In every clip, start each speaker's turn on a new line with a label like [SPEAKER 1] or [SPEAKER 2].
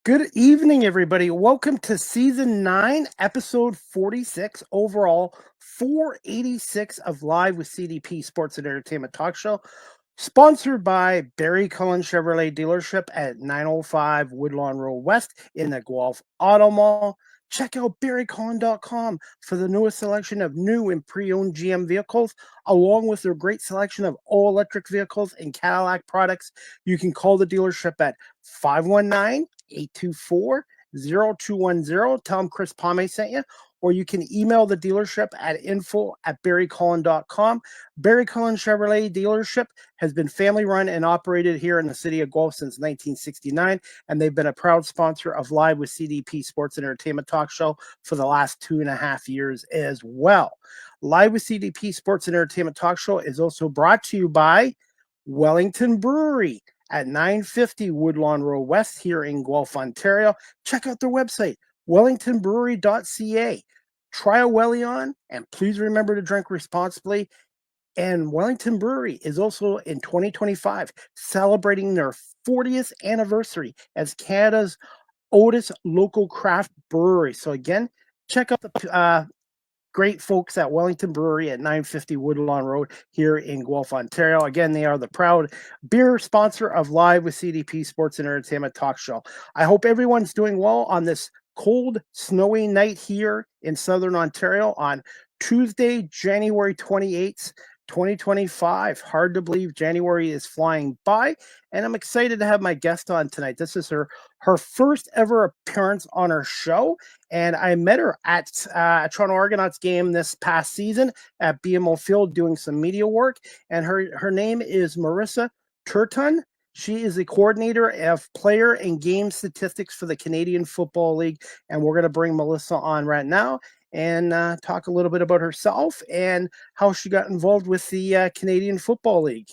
[SPEAKER 1] Good evening, everybody. Welcome to season 9, episode 46, overall 486 of Live with CDP Sports and Entertainment Talk Show, sponsored by Barry Cullen Chevrolet Dealership at 905 Woodlawn Road West in the Guelph Auto Mall. Check out barrycullen.com for the newest selection of new and pre-owned GM vehicles, along with their great selection of all-electric vehicles and Cadillac products. You can call the dealership at 519-824-0210. Tell them Chris Pomay sent you. Or you can email the dealership at info@barrycullen.com. Barry Cullen Chevrolet Dealership has been family run and operated here in the city of Guelph since 1969, and they've been a proud sponsor of Live with CDP Sports and Entertainment Talk Show for the last 2.5 years as well. Live with CDP Sports and Entertainment Talk Show is also brought to you by Wellington Brewery at 950 Woodlawn Road West here in Guelph, Ontario. Check out their website, wellingtonbrewery.ca. Try a Wellion, and please remember to drink responsibly. And Wellington Brewery is also in 2025 celebrating their 40th anniversary as Canada's oldest local craft brewery. So again, check out the great folks at Wellington Brewery at 950 Woodlawn Road here in Guelph, Ontario. Again, they are the proud beer sponsor of Live with CDP Sports and Entertainment Talk Show. I hope everyone's doing well on this cold, snowy night here in Southern Ontario on Tuesday, January 28th, 2025. Hard to believe January is flying by, and I'm excited to have my guest on tonight. This is her first ever appearance on our show, and I met her at a Toronto Argonauts game this past season at BMO Field doing some media work, and her name is Marissa Turton. She is the coordinator of player and game statistics for the Canadian Football League, and we're going to bring Melissa on right now and talk a little bit about herself and how she got involved with the Canadian Football League.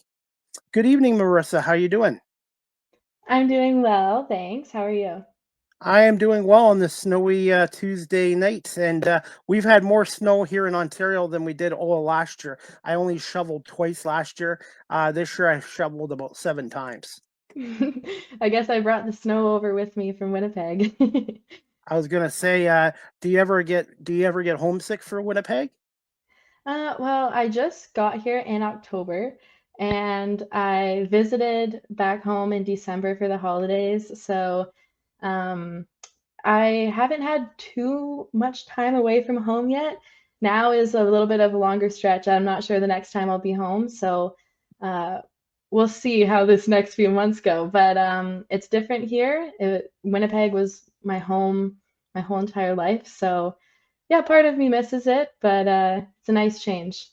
[SPEAKER 1] Good evening, Marissa. How are you doing?
[SPEAKER 2] I'm doing well, thanks. How are you?
[SPEAKER 1] I am doing well on this snowy Tuesday night, and we've had more snow here in Ontario than we did all last year. I only shoveled twice last year. This year I shoveled about 7 times.
[SPEAKER 2] I guess I brought the snow over with me from Winnipeg.
[SPEAKER 1] I was gonna say, do you ever get homesick for Winnipeg?
[SPEAKER 2] Well, I just got here in October and I visited back home in December for the holidays. So um, I haven't had too much time away from home yet. Now is a little bit of a longer stretch. I'm not sure the next time I'll be home. So uh, we'll see how this next few months go. But it's different here. Winnipeg was my home my whole entire life. So yeah, part of me misses it, but it's a nice change.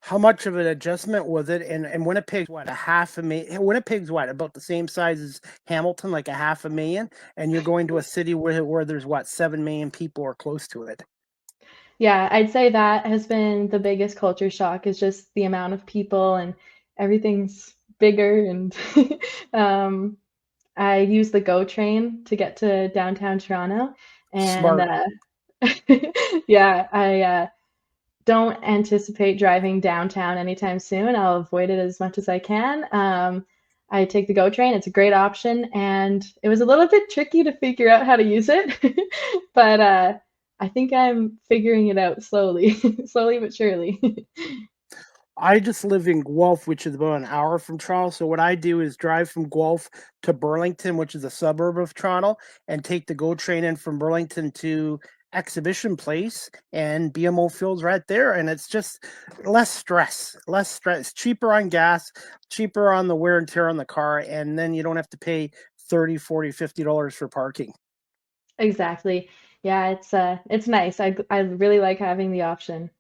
[SPEAKER 1] How much of an adjustment was it? And Winnipeg's what, a half a million? Winnipeg's what, about the same size as Hamilton, like a half a million, and you're going to a city where there's what, 7 million people or close to it.
[SPEAKER 2] Yeah, I'd say that has been the biggest culture shock is just the amount of people and everything's bigger and um, I use the GO train to get to downtown Toronto and
[SPEAKER 1] Smart.
[SPEAKER 2] yeah, I don't anticipate driving downtown anytime soon. I'll avoid it as much as I can. I take the GO train. It's a great option, and it was a little bit tricky to figure out how to use it, but I think I'm figuring it out slowly, slowly but surely.
[SPEAKER 1] I just live in Guelph, which is about an hour from Toronto. So what I do is drive from Guelph to Burlington, which is a suburb of Toronto, and take the GO train in from Burlington to Exhibition Place, and BMO Field's right there. And it's just less stress, cheaper on gas, cheaper on the wear and tear on the car, and then you don't have to pay 30, 40, $50 for parking.
[SPEAKER 2] Exactly. Yeah, it's nice. I really like having the option.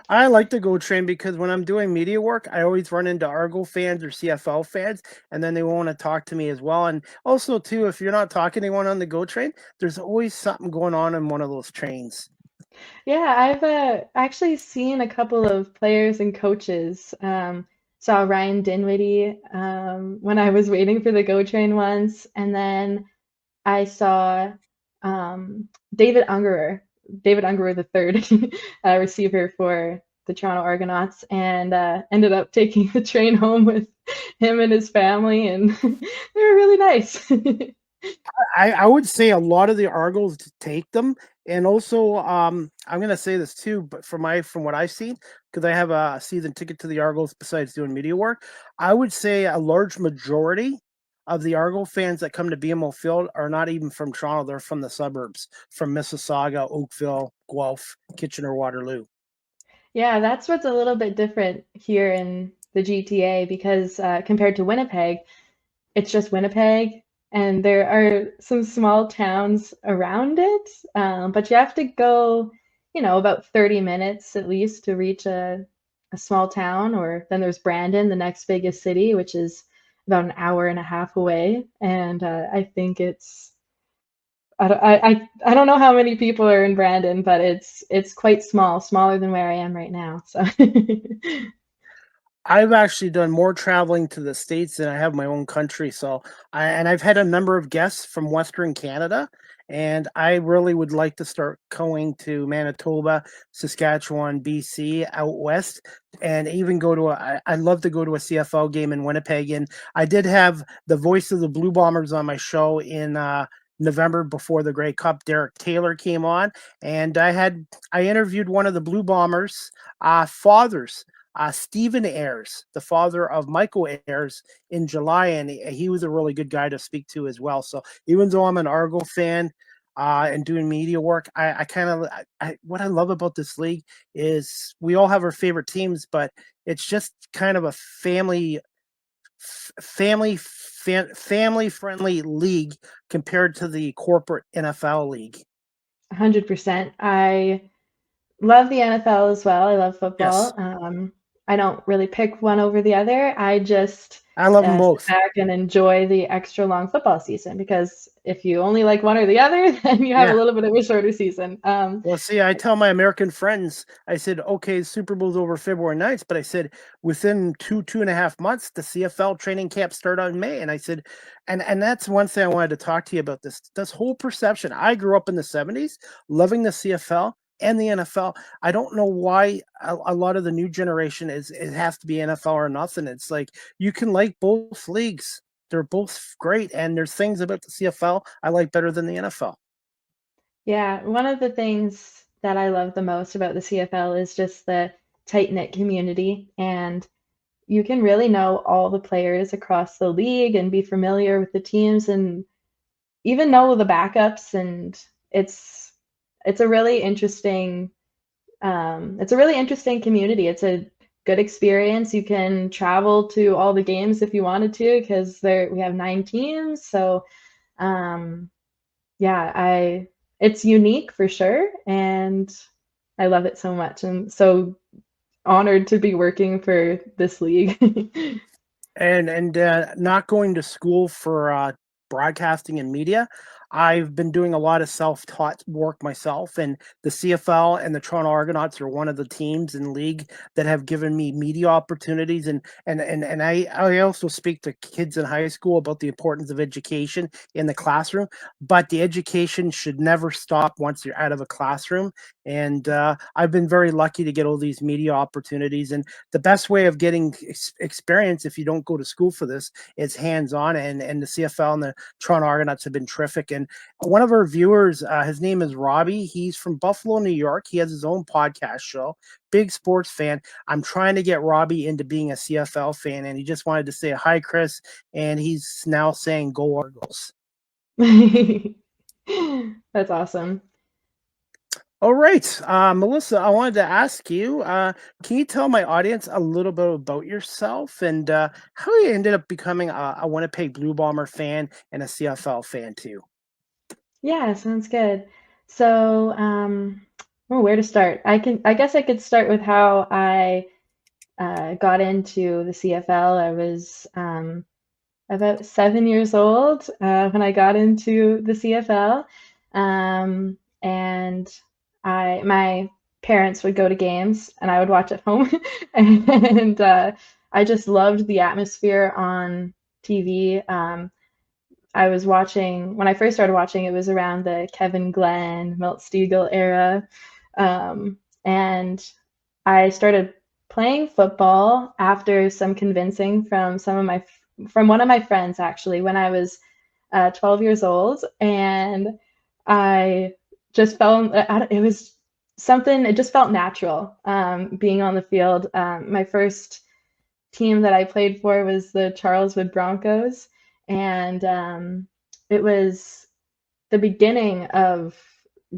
[SPEAKER 1] I like to go train because when I'm doing media work, I always run into Argo fans or CFL fans, and then they want to talk to me as well. And also, too, if you're not talking to anyone on the go train, there's always something going on in one of those trains.
[SPEAKER 2] Yeah, I've actually seen a couple of players and coaches. Saw Ryan Dinwiddie when I was waiting for the GO train once, and then I saw David Ungerer, David Ungerer the third, receiver for the Toronto Argonauts, and ended up taking the train home with him and his family, and they were really nice.
[SPEAKER 1] I would say a lot of the Argos take them, and also I'm gonna say this too, but from what I've seen, because I have a season ticket to the Argos besides doing media work, I would say a large majority of the Argo fans that come to BMO Field are not even from Toronto; they're from the suburbs, from Mississauga, Oakville, Guelph, Kitchener, Waterloo.
[SPEAKER 2] Yeah, that's what's a little bit different here in the GTA because compared to Winnipeg, it's just Winnipeg, and there are some small towns around it, but you have to go, about 30 minutes at least to reach a small town. Or then there's Brandon, the next biggest city, which is about an hour and a half away. And I think I don't know how many people are in Brandon, but it's quite small, smaller than where I am right now. So
[SPEAKER 1] I've actually done more traveling to the States than I have my own country. I've had a number of guests from Western Canada, and I really would like to start going to Manitoba, Saskatchewan, BC, out west, and even I'd love to go to a CFL game in Winnipeg. And I did have the voice of the Blue Bombers on my show in November before the Grey Cup. Derek Taylor came on, and I interviewed one of the Blue Bombers' fathers, Stephen Ayres, the father of Michael Ayres, in July, and he was a really good guy to speak to as well. So even though I'm an Argo fan and doing media work, I kind of what I love about this league is we all have our favorite teams, but it's just kind of a family friendly league compared to the corporate NFL league.
[SPEAKER 2] 100%. I love the NFL as well. I love
[SPEAKER 1] Yes,
[SPEAKER 2] football. I don't really pick one over the other. I just
[SPEAKER 1] I love them
[SPEAKER 2] sit
[SPEAKER 1] both.
[SPEAKER 2] back and enjoy the extra long football season because if you only like one or the other, then you have a
[SPEAKER 1] Yeah.
[SPEAKER 2] little bit of a shorter season.
[SPEAKER 1] Well, see, I tell my American friends, I said, okay, Super Bowl's over February 9th, but I said within 2.5 months, the CFL training camp start on May. And I said, and that's one thing I wanted to talk to you about this whole perception. I grew up in the 70s, loving the CFL and the NFL. I don't know why a lot of the new generation it has to be NFL or nothing. It's like you can like both leagues. They're both great, and there's things about the CFL I like better than the NFL.
[SPEAKER 2] Yeah, one of the things that I love the most about the CFL is just the tight-knit community, and you can really know all the players across the league and be familiar with the teams and even know the backups. And it's it's a really interesting it's a really interesting community. It's a good experience. You can travel to all the games if you wanted to because there we have 9 teams. So um, yeah, I it's unique for sure, and I love it so much. And so honored to be working for this league.
[SPEAKER 1] And not going to school for broadcasting and media. I've been doing a lot of self-taught work myself, and the CFL and the Toronto Argonauts are one of the teams in league that have given me media opportunities. And I also speak to kids in high school about the importance of education in the classroom, but the education should never stop once you're out of a classroom. And I've been very lucky to get all these media opportunities, and the best way of getting experience if you don't go to school for this is hands on. And the CFL and the Toronto Argonauts have been terrific. And one of our viewers, his name is Robbie. He's from Buffalo, New York. He has his own podcast show. Big sports fan. I'm trying to get Robbie into being a CFL fan, and he just wanted to say hi, Chris. And he's now saying "Go Argos."
[SPEAKER 2] That's awesome.
[SPEAKER 1] All right, Melissa, I wanted to ask you, can you tell my audience a little bit about yourself and how you ended up becoming a Winnipeg Blue Bomber fan and a CFL fan too?
[SPEAKER 2] Yeah, sounds good. So, where to start? I guess I could start with how I got into the CFL. I was about 7 years old when I got into the CFL, and my parents would go to games and I would watch at home, and I just loved the atmosphere on TV. I was watching when I first started watching. It was around the Kevin Glenn, Milt Stegall era, and I started playing football after some convincing from one of my friends actually when I was 12 years old, and I just felt it was something, it just felt natural being on the field. My first team that I played for was the Charleswood Broncos, and it was the beginning of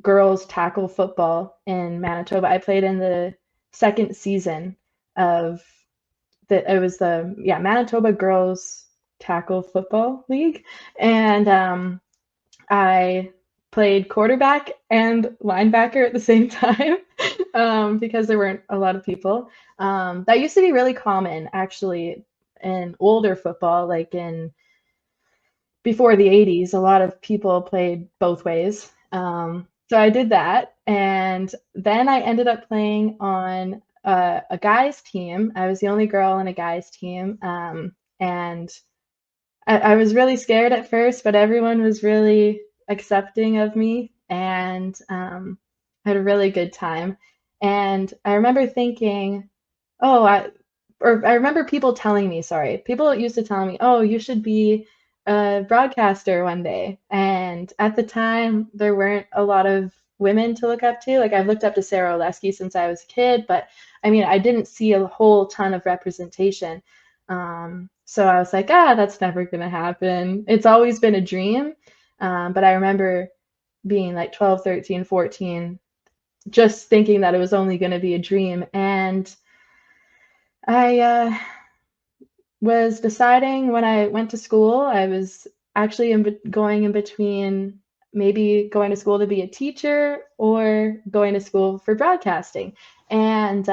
[SPEAKER 2] girls tackle football in Manitoba. I played in the second season of it was the Manitoba Girls Tackle Football League, and I played quarterback and linebacker at the same time because there weren't a lot of people. That used to be really common actually in older football, like in before the 80s. A lot of people played both ways. So I did that, and then I ended up playing on a guys team. I was the only girl on a guys team, and I was really scared at first, but everyone was really accepting of me, and I had a really good time. And I remember thinking, oh, I remember people telling me, sorry, people used to tell me, oh, you should be a broadcaster one day. And at the time, there weren't a lot of women to look up to. Like I've looked up to Sarah Oleski since I was a kid, but I mean, I didn't see a whole ton of representation. So I was like, that's never going to happen. It's always been a dream. But I remember being like 12, 13, 14, just thinking that it was only going to be a dream. And I was deciding when I went to school, I was actually going in between maybe going to school to be a teacher or going to school for broadcasting. And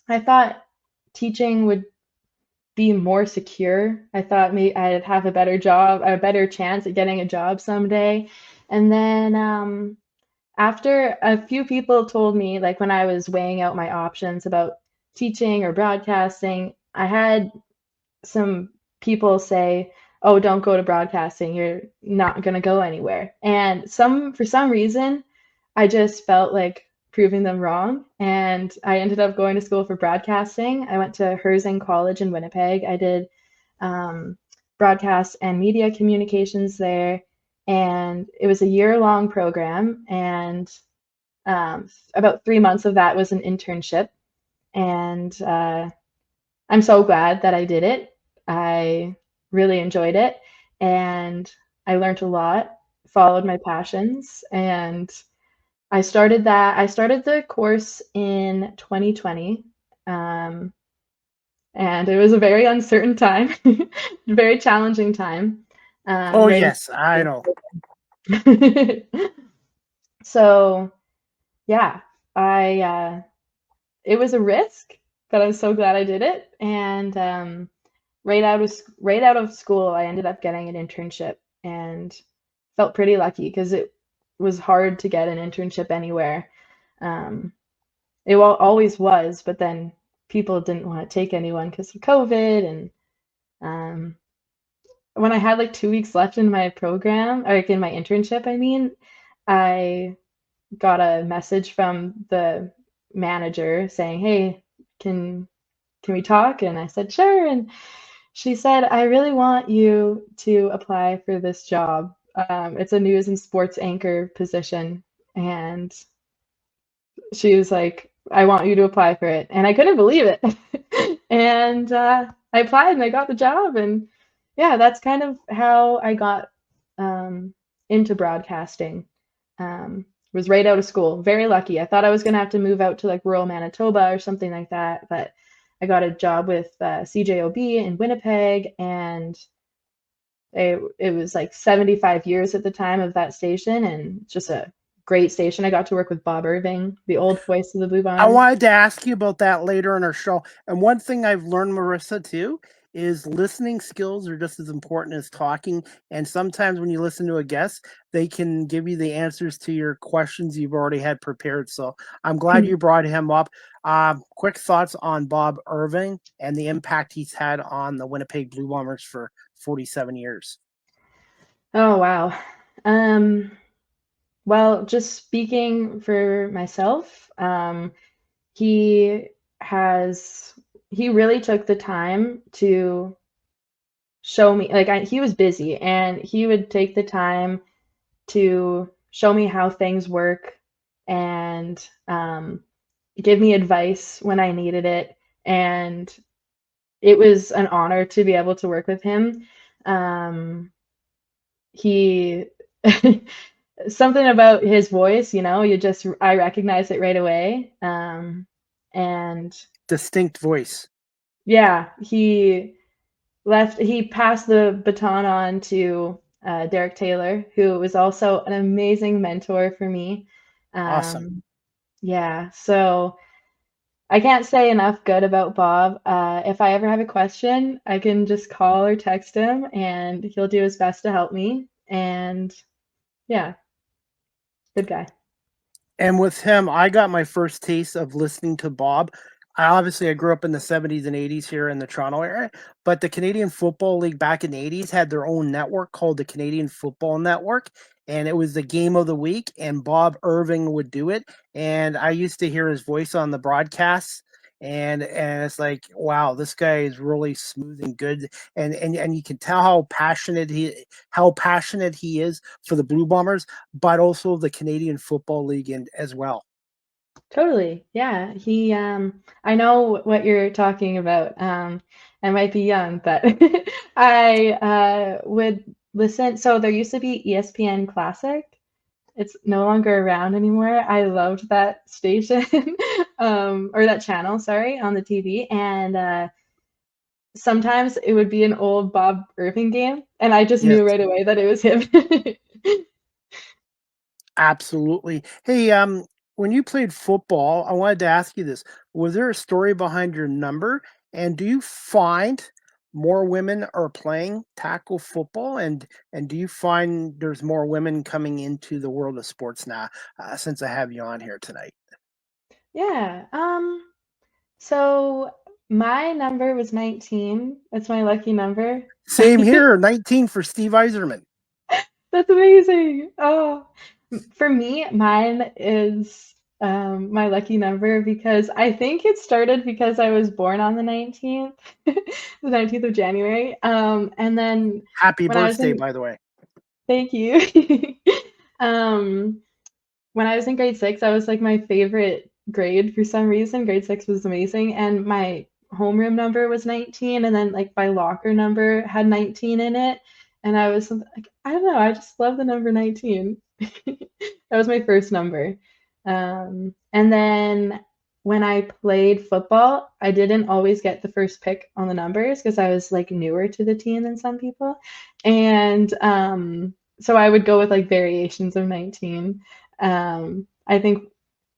[SPEAKER 2] I thought teaching would be more secure. I thought maybe I'd have a better job, a better chance at getting a job someday. And then after a few people told me, like when I was weighing out my options about teaching or broadcasting, I had some people say, "Oh, don't go to broadcasting. You're not going to go anywhere." And for some reason, I just felt like proving them wrong, and I ended up going to school for broadcasting. I went to Herzing College in Winnipeg. I did um, broadcast and media communications there, and it was a year-long program, and about 3 months of that was an internship, and I'm so glad that I did it. I really enjoyed it, and I learned a lot, followed my passions, and I started the course in 2020, um, and it was a very uncertain time, very challenging time.
[SPEAKER 1] Oh,
[SPEAKER 2] Right.
[SPEAKER 1] yes, I know.
[SPEAKER 2] So yeah, I it was a risk, but I'm so glad I did it. And right out of school, I ended up getting an internship and felt pretty lucky because it was hard to get an internship anywhere. Um, it always was, but then people didn't want to take anyone because of COVID. And um, when I had like 2 weeks left in my program, or like in my internship, I mean, I got a message from the manager saying, "Hey, can can we talk?" And I said, "Sure." And she said, "I really want you to apply for this job. It's a news and sports anchor position." And she was like, "I want you to apply for it." And I couldn't believe it. And I applied and I got the job. And yeah, that's kind of how I got into broadcasting. Was right out of school. Very lucky. I thought I was going to have to move out to like rural Manitoba or something like that. But I got a job with CJOB in Winnipeg, and it was like 75 years at the time of that station, and just a great station. I got to work with Bob Irving, the old voice of the Blue
[SPEAKER 1] I
[SPEAKER 2] Bombers.
[SPEAKER 1] wanted to ask you about that later in our show. And one thing I've learned, Marissa, too, is listening skills are just as important as talking. And sometimes when you listen to a guest, they can give you the answers to your questions you've already had prepared. So I'm glad you brought him up. Quick thoughts on Bob Irving and the impact he's had on the Winnipeg Blue Bombers for 47 years.
[SPEAKER 2] Oh, wow. Um, well, just speaking for myself, he has he really took the time to show me, like, he was busy, and he would take the time to show me how things work and give me advice when I needed it. And it was an honor to be able to work with him. He something about his voice, I recognize it right away. And
[SPEAKER 1] Distinct voice.
[SPEAKER 2] yeah, he passed the baton on to Derek Taylor, who was also an amazing mentor for me.
[SPEAKER 1] Awesome.
[SPEAKER 2] Yeah, so I can't say enough good about Bob. If I ever have a question, I can just call or text him, and he'll do his best to help me. And yeah, good guy.
[SPEAKER 1] And with him, I got my first taste of listening to Bob. I grew up in the 70s and 80s here in the Toronto area, but the Canadian Football League back in the 80s had their own network called the Canadian Football Network, and it was the game of the week, and Bob Irving would do it. And I used to hear his voice on the broadcasts, and it's like, wow, this guy is really smooth and good, and you can tell how passionate he is for the Blue Bombers, but also the Canadian Football League as well.
[SPEAKER 2] Totally. Yeah. I know what you're talking about. I might be young, but I would listen. So there used to be ESPN Classic. It's no longer around anymore. I loved that station, or that channel, sorry, on the TV. And sometimes it would be an old Bob Irving game, and I just
[SPEAKER 1] Yes,
[SPEAKER 2] knew right away that it was him.
[SPEAKER 1] absolutely. Hey, when you played football, I wanted to ask you this. Was there a story behind your number? And do you find more women are playing tackle football? And do you find there's more women coming into the world of sports now, since I have you on here tonight?
[SPEAKER 2] Yeah. So my number was 19. That's my lucky number.
[SPEAKER 1] Same here, 19 for Steve Eiserman.
[SPEAKER 2] That's amazing. Oh, for me, mine is my lucky number because I think it started because I was born on the 19th, the 19th of January. And then
[SPEAKER 1] Happy
[SPEAKER 2] when I was
[SPEAKER 1] birthday,
[SPEAKER 2] in,
[SPEAKER 1] by the way.
[SPEAKER 2] thank you. um, when I was in grade six, I was like my favorite grade for some reason. Grade six was amazing. And my homeroom number was 19. And then like my locker number had 19 in it. And I was like, I don't know, I just love the number 19. That was my first number. And then when I played football, I didn't always get the first pick on the numbers because I was like newer to the team than some people. And so I would go with like variations of 19. I think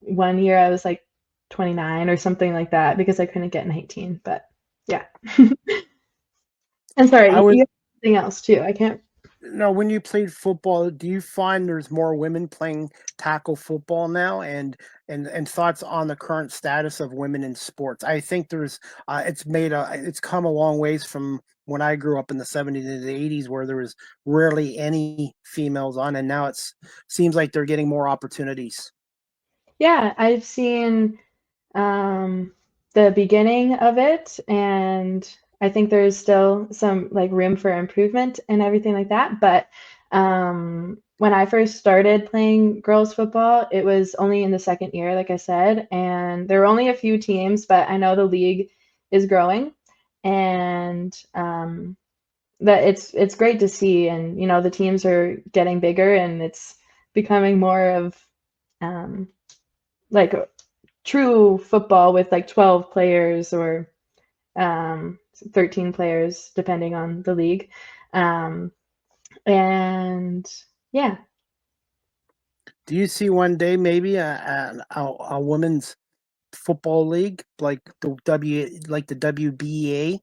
[SPEAKER 2] one year I was like 29 or something like that because I couldn't get 19. But yeah. And
[SPEAKER 1] I
[SPEAKER 2] sorry,
[SPEAKER 1] was
[SPEAKER 2] you have something else too. I can't.
[SPEAKER 1] No, when you played football, do you find there's more women playing tackle football now? And thoughts on the current status of women in sports? I think it's come a long ways from when I grew up in the 70s and the 80s, where there was rarely any females on, and now it's seems like they're getting more opportunities.
[SPEAKER 2] Yeah, I've seen um, the beginning of it, and I think there's still some like room for improvement and everything like that. But when I first started playing girls football, it was only in the second year, like I said, and there were only a few teams, but I know the league is growing, and that it's great to see, and the teams are getting bigger, and it's becoming more of um, like true football with like 12 players or um, 13 players, depending on the league. Um, and yeah,
[SPEAKER 1] Do you see one day maybe a women's football league like the WBA,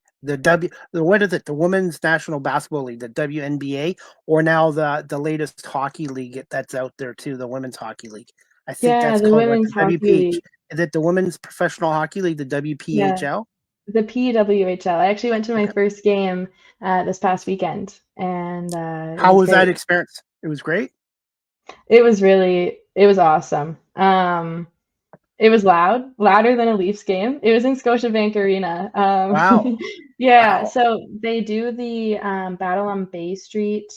[SPEAKER 1] what is it, the Women's National Basketball League, the WNBA, or now the latest hockey league that's out there too, the Women's Hockey League? I think
[SPEAKER 2] yeah,
[SPEAKER 1] that's
[SPEAKER 2] the
[SPEAKER 1] called what,
[SPEAKER 2] women's
[SPEAKER 1] the
[SPEAKER 2] hockey
[SPEAKER 1] WPH.
[SPEAKER 2] league.
[SPEAKER 1] Is it the Women's Professional Hockey League, the
[SPEAKER 2] Yeah,
[SPEAKER 1] WPHL?
[SPEAKER 2] the PWHL. I actually went to my
[SPEAKER 1] Okay.
[SPEAKER 2] first game this past weekend, and it
[SPEAKER 1] How
[SPEAKER 2] was
[SPEAKER 1] was that
[SPEAKER 2] great.
[SPEAKER 1] experience? It was great.
[SPEAKER 2] It was awesome. It was loud, louder than a Leafs game. It was in Scotiabank Arena.
[SPEAKER 1] Wow.
[SPEAKER 2] Yeah,
[SPEAKER 1] Wow.
[SPEAKER 2] so they do the Battle on Bay Street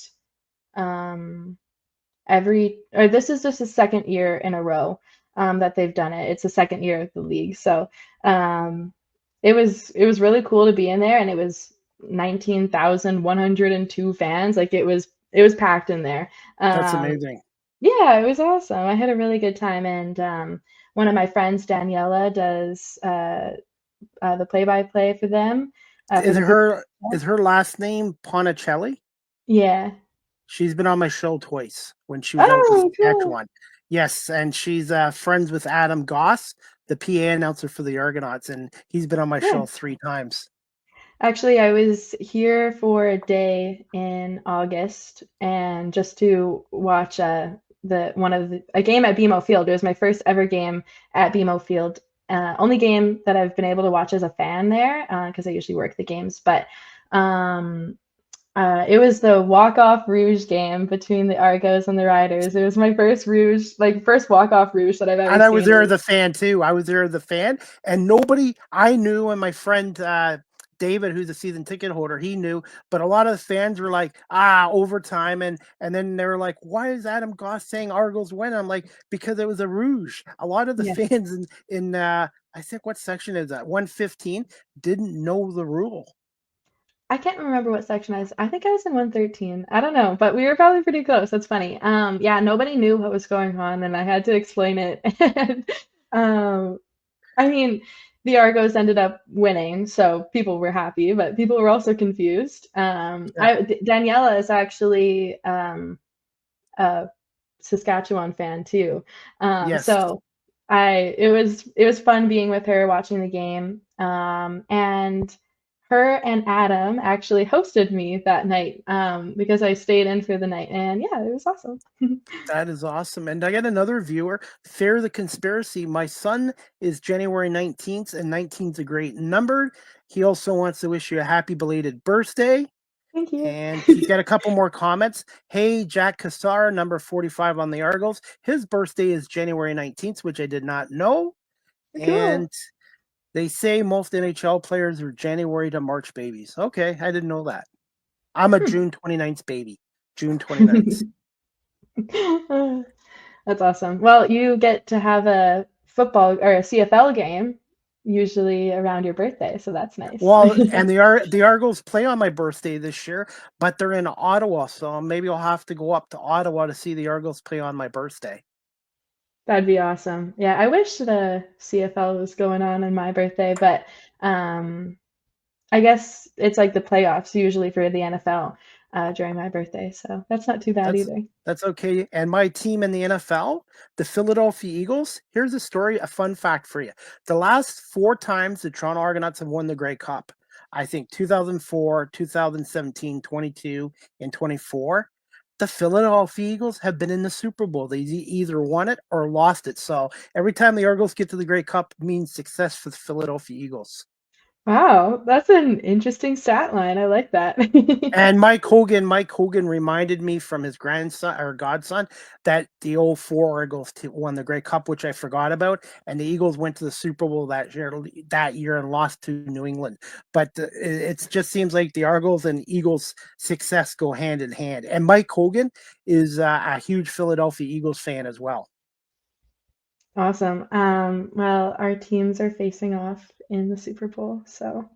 [SPEAKER 2] um, or this is just the second year in a row that they've done it. It's the second year of the league. So um, it was really cool to be in there, and it was 19,102 fans. Like it was packed in there.
[SPEAKER 1] That's
[SPEAKER 2] Um,
[SPEAKER 1] amazing.
[SPEAKER 2] yeah, it was awesome. I had a really good time, and one of my friends, Daniela, does the play-by-play for them for
[SPEAKER 1] Is
[SPEAKER 2] the Super
[SPEAKER 1] her
[SPEAKER 2] Bowl.
[SPEAKER 1] is her last name Ponticelli?
[SPEAKER 2] Yeah.
[SPEAKER 1] She's been on my show twice when she was out in
[SPEAKER 2] Oh, cool.
[SPEAKER 1] Saskatchewan. Yes, and she's friends with Adam Goss, the PA announcer for the Argonauts, and he's been on my show
[SPEAKER 2] Nice.
[SPEAKER 1] 3 times.
[SPEAKER 2] Actually, I was here for a day in August and just to watch a game at BMO Field. It was my first ever game at BMO Field. Only game that I've been able to watch as a fan there because I usually work the games. But um, it was the walk-off Rouge game between the Argos and the Riders. It was my first Rouge, like first walk-off Rouge that I've ever
[SPEAKER 1] And I was
[SPEAKER 2] seen.
[SPEAKER 1] there as a fan too. I was there as a fan, and nobody I knew, and my friend David, who's a season ticket holder, he knew. But a lot of the fans were like, overtime, and then they were like, why is Adam Goss saying Argos win? I'm like, because it was a rouge. A lot of the
[SPEAKER 2] Yeah.
[SPEAKER 1] fans in I think what section is that 115 didn't know the rule.
[SPEAKER 2] I can't remember what section I was. I think I was in 113. I don't know, but we were probably pretty close. That's funny. Yeah, nobody knew what was going on, and I had to explain it. And, I mean, the Argos ended up winning, so people were happy, but people were also confused.
[SPEAKER 1] Yeah.
[SPEAKER 2] Daniela is actually a Saskatchewan fan too.
[SPEAKER 1] Yes.
[SPEAKER 2] So it was fun being with her watching the game. And her and Adam actually hosted me that night because I stayed in for the night, and yeah, it was awesome.
[SPEAKER 1] That is awesome. And I got another viewer, Fair the Conspiracy. My son is January 19th, and 19's a great number. He also wants to wish you a happy belated birthday.
[SPEAKER 2] Thank you.
[SPEAKER 1] And he's got a couple more comments. Hey, Jack Cassar, number 45 on the Argos. His birthday is January 19th, which I did not know.
[SPEAKER 2] Cool.
[SPEAKER 1] And they say most NHL players are January to March babies. Okay, I didn't know that. I'm a June 29th baby. June 29th.
[SPEAKER 2] That's awesome. Well, you get to have a football or a CFL game usually around your birthday, so that's nice.
[SPEAKER 1] Well, and the Argos play on my birthday this year, but they're in Ottawa, so maybe I'll have to go up to Ottawa to see the Argos play on my birthday.
[SPEAKER 2] That'd be awesome. Yeah, I wish the CFL was going on my birthday, but um, I guess it's like the playoffs usually for the NFL during my birthday, so that's not too bad
[SPEAKER 1] That's
[SPEAKER 2] either.
[SPEAKER 1] that's okay. And my team in the NFL, the Philadelphia Eagles. Here's a story, a fun fact for you. The last 4 times the Toronto Argonauts have won the Grey Cup, I think 2004, 2017, 22, and 24. The Philadelphia Eagles have been in the Super Bowl. They either won it or lost it. So every time the Argos get to the Grey Cup means success for the Philadelphia Eagles.
[SPEAKER 2] Wow, that's an interesting stat line. I like that.
[SPEAKER 1] And Mike Hogan reminded me from his grandson or godson that the old four Eagles won the Grey Cup, which I forgot about, and the Eagles went to the Super Bowl that year and lost to New England. But it just seems like the Argos and Eagles' success go hand in hand. And Mike Hogan is a huge Philadelphia Eagles fan as well.
[SPEAKER 2] Awesome. Well, our teams are facing off in the Super Bowl, so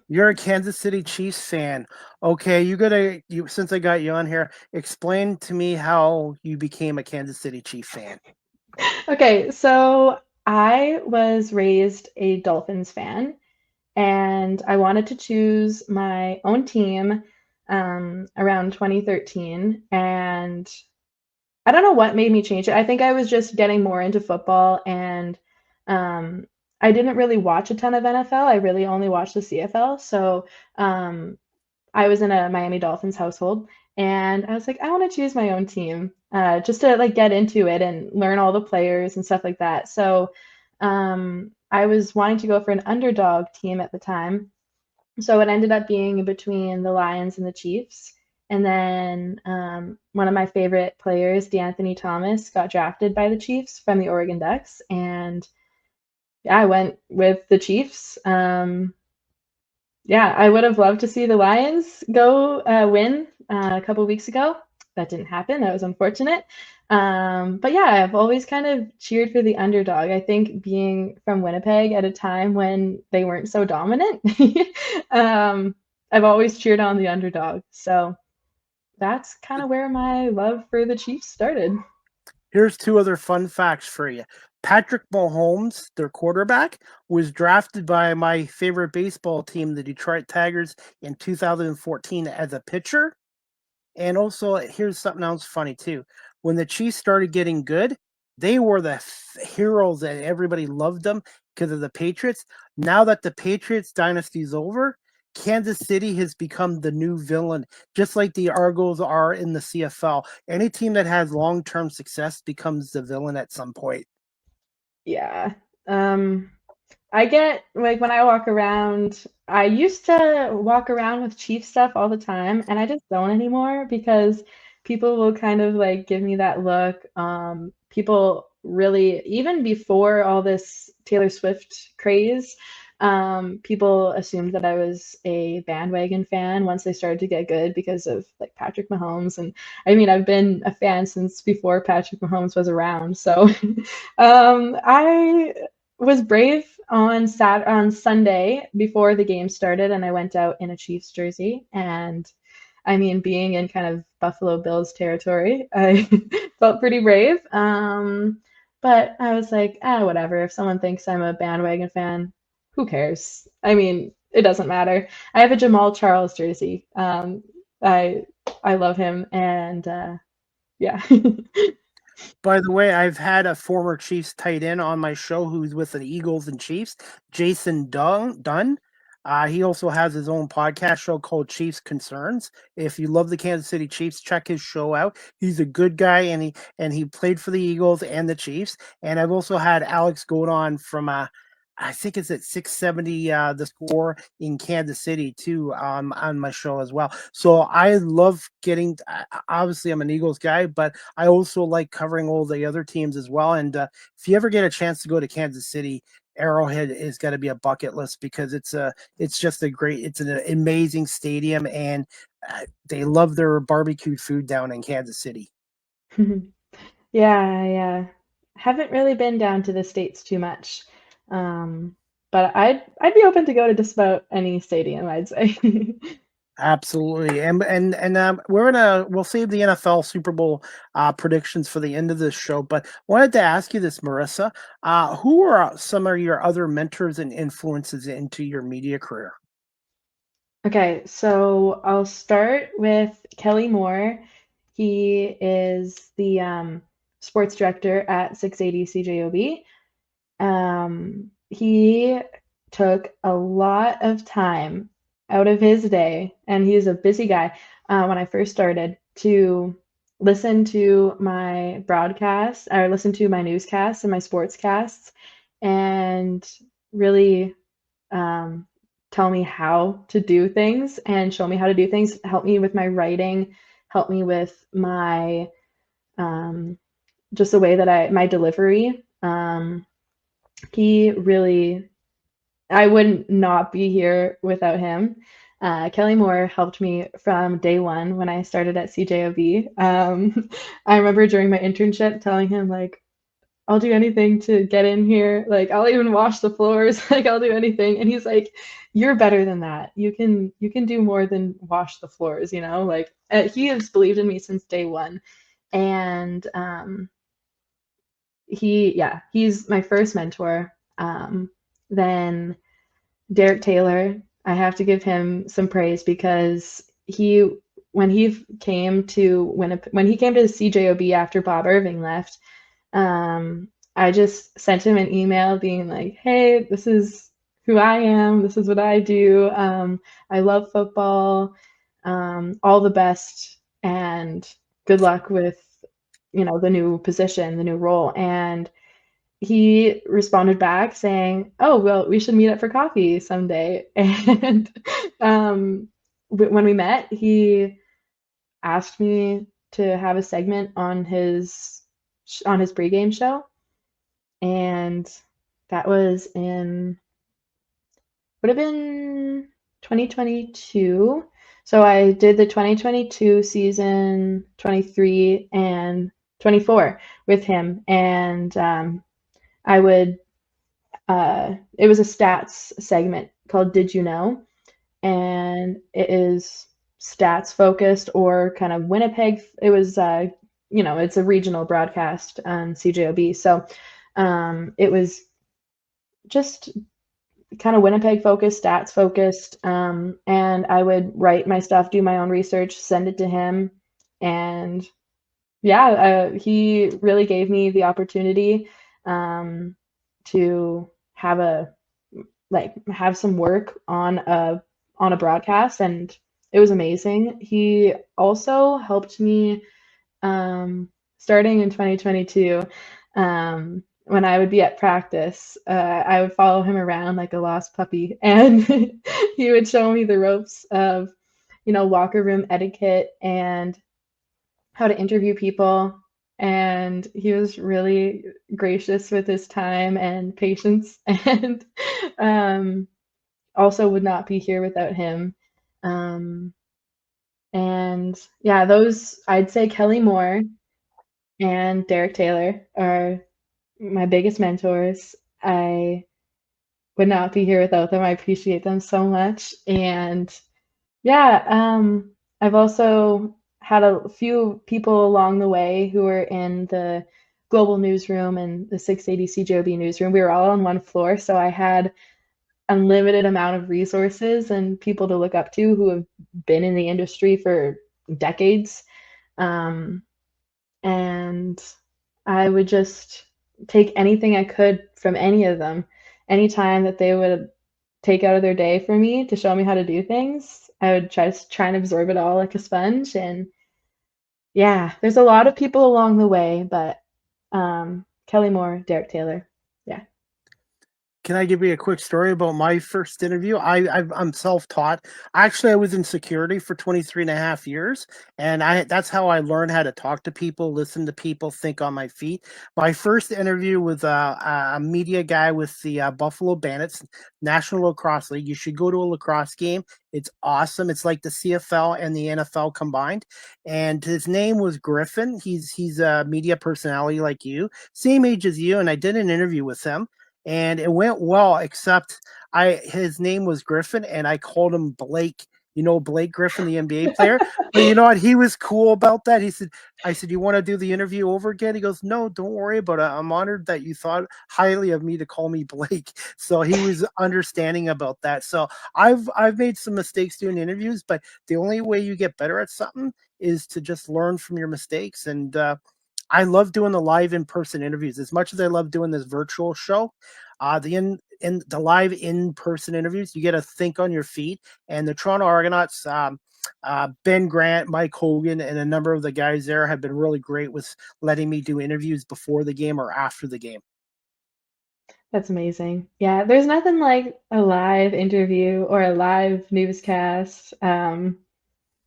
[SPEAKER 1] You're a Kansas City Chiefs fan. Okay, you since I got you on here, explain to me how you became a Kansas City Chief fan.
[SPEAKER 2] okay, so I was raised a Dolphins fan, and I wanted to choose my own team around 2013, and I don't know what made me change it. I think I was just getting more into football, and um, I didn't really watch a ton of NFL. I really only watched the CFL. So um, I was in a Miami Dolphins household, and I was like, I want to choose my own team, just to like get into it and learn all the players and stuff like that. So I was wanting to go for an underdog team at the time, so it ended up being between the Lions and the Chiefs. And then one of my favorite players, DeAnthony Thomas, got drafted by the Chiefs from the Oregon Ducks. And yeah, I went with the Chiefs. Yeah, I would have loved to see the Lions go win a couple weeks ago. That didn't happen. That was unfortunate. But yeah, I've always kind of cheered for the underdog. I think being from Winnipeg at a time when they weren't so dominant, um, I've always cheered on the underdog. So that's kind of where my love for the Chiefs started.
[SPEAKER 1] Here's two other fun facts for you. Patrick Mahomes, their quarterback, was drafted by my favorite baseball team, the Detroit Tigers, in 2014 as a pitcher. And also, here's something else funny too. When the Chiefs started getting good, they were the heroes and everybody loved them because of the Patriots. Now that the Patriots dynasty is over, Kansas City has become the new villain, just like the Argos are in the CFL. Any team that has long-term success becomes the villain at some point.
[SPEAKER 2] Yeah. Um, I get like when I walk around, I used to walk around with Chief stuff all the time, and I just don't anymore because people will kind of like give me that look. People really, even before all this Taylor Swift craze, people assumed that I was a bandwagon fan once they started to get good because of like Patrick Mahomes. And I mean, I've been a fan since before Patrick Mahomes was around. So I was brave on Sunday before the game started, and I went out in a Chiefs jersey. And I mean, being in kind of Buffalo Bills territory, I felt pretty brave. But I was like, whatever. If someone thinks I'm a bandwagon fan, who cares? I mean, it doesn't matter. I have a Jamal Charles jersey. I I love him, and yeah.
[SPEAKER 1] By the way, I've had a former Chiefs tight end on my show who's with the Eagles and Chiefs, Jason Dunn. He also has his own podcast show called Chiefs Concerns. If you love the Kansas City Chiefs, check his show out. He's a good guy, and he played for the Eagles and the Chiefs. And I've also had Alex Godon from I think it's at 670 the score in Kansas City too on my show as well. So I love getting. Obviously, I'm an Eagles guy, but I also like covering all the other teams as well. And if you ever get a chance to go to Kansas City, Arrowhead is got to be a bucket list because it's just it's an amazing stadium, and they love their barbecued food down in Kansas City.
[SPEAKER 2] Yeah, yeah. Haven't really been down to the States too much. Um, but I'd be open to go to just about any stadium, I'd say.
[SPEAKER 1] Absolutely, and we'll save the NFL Super Bowl predictions for the end of this show. But wanted to ask you this, Marissa, who are some of your other mentors and influences into your media career?
[SPEAKER 2] Okay, so I'll start with Kelly Moore. He is the sports director at 680 CJOB. He took a lot of time out of his day, and he's a busy guy, when I first started, to listen to my broadcasts or listen to my newscasts and my sportscasts and really um, tell me how to do things and show me how to do things, help me with my writing, help me with my um, just the way that my delivery. He really, I would not be here without him. Kelly Moore helped me from day one when I started at CJOB. I remember during my internship telling him, like, I'll do anything to get in here. Like, I'll even wash the floors. Like, I'll do anything. And he's like, "You're better than that. You can do more than wash the floors, you know?" Like, he has believed in me since day one. And he's my first mentor. Then Derek Taylor, I have to give him some praise because when he came to when he came to CJOB after Bob Irving left, I just sent him an email being like, "Hey, this is who I am. This is what I do. I love football. All the best and good luck with the new position, the new role." And he responded back saying, "Oh, well, we should meet up for coffee someday." And when we met, he asked me to have a segment on his pregame show, and that was in would have been 2022. So I did the 2022 season, 23 and 24 with him, and I would. It was a stats segment called "Did You Know," and it is stats focused or kind of Winnipeg. It was, it's a regional broadcast on CJOB, so it was just kind of Winnipeg focused, stats focused, and I would write my stuff, do my own research, send it to him, and yeah, he really gave me the opportunity to have some work on a broadcast, and it was amazing. He also helped me starting in 2022. When I would be at practice, I would follow him around like a lost puppy, and he would show me the ropes of, locker room etiquette and how to interview people. And he was really gracious with his time and patience, and also would not be here without him. Um, and yeah, those I'd say Kelly Moore and Derek Taylor are my biggest mentors. I would not be here without them. I appreciate them so much. And yeah, I've also had a few people along the way who were in the global newsroom and the 680 CJOB newsroom. We were all on one floor, so I had unlimited amount of resources and people to look up to who have been in the industry for decades. Um, and I would just take anything I could from any of them. Anytime that they would take out of their day for me to show me how to do things, I would try and absorb it all like a sponge. And yeah, there's a lot of people along the way, but Kelly Moore, Derek Taylor, yeah.
[SPEAKER 1] Can I give you a quick story about my first interview? I'm self-taught. Actually, I was in security for 23 and a half years, and that's how I learned how to talk to people, listen to people, think on my feet. My first interview with a media guy with the Buffalo Bandits National Lacrosse League. You should go to a lacrosse game. It's awesome. It's like the CFL and the NFL combined. And his name was Griffin. He's a media personality like you, same age as you, and I did an interview with him and it went well, except his name was Griffin and I called him Blake. You know Blake Griffin, the NBA player. But you know what? He was cool about that. I said, you want to do the interview over again? He goes, no, don't worry about it. I'm honored that you thought highly of me to call me Blake. So he was understanding about that. So I've made some mistakes doing interviews, but the only way you get better at something is to just learn from your mistakes. And I love doing the live in-person interviews as much as I love doing this virtual show. In the live in-person interviews, you get to think on your feet. And the Toronto Argonauts, Ben Grant, Mike Hogan, and a number of the guys there have been really great with letting me do interviews before the game or after the game.
[SPEAKER 2] That's amazing. Yeah, there's nothing like a live interview or a live newscast, live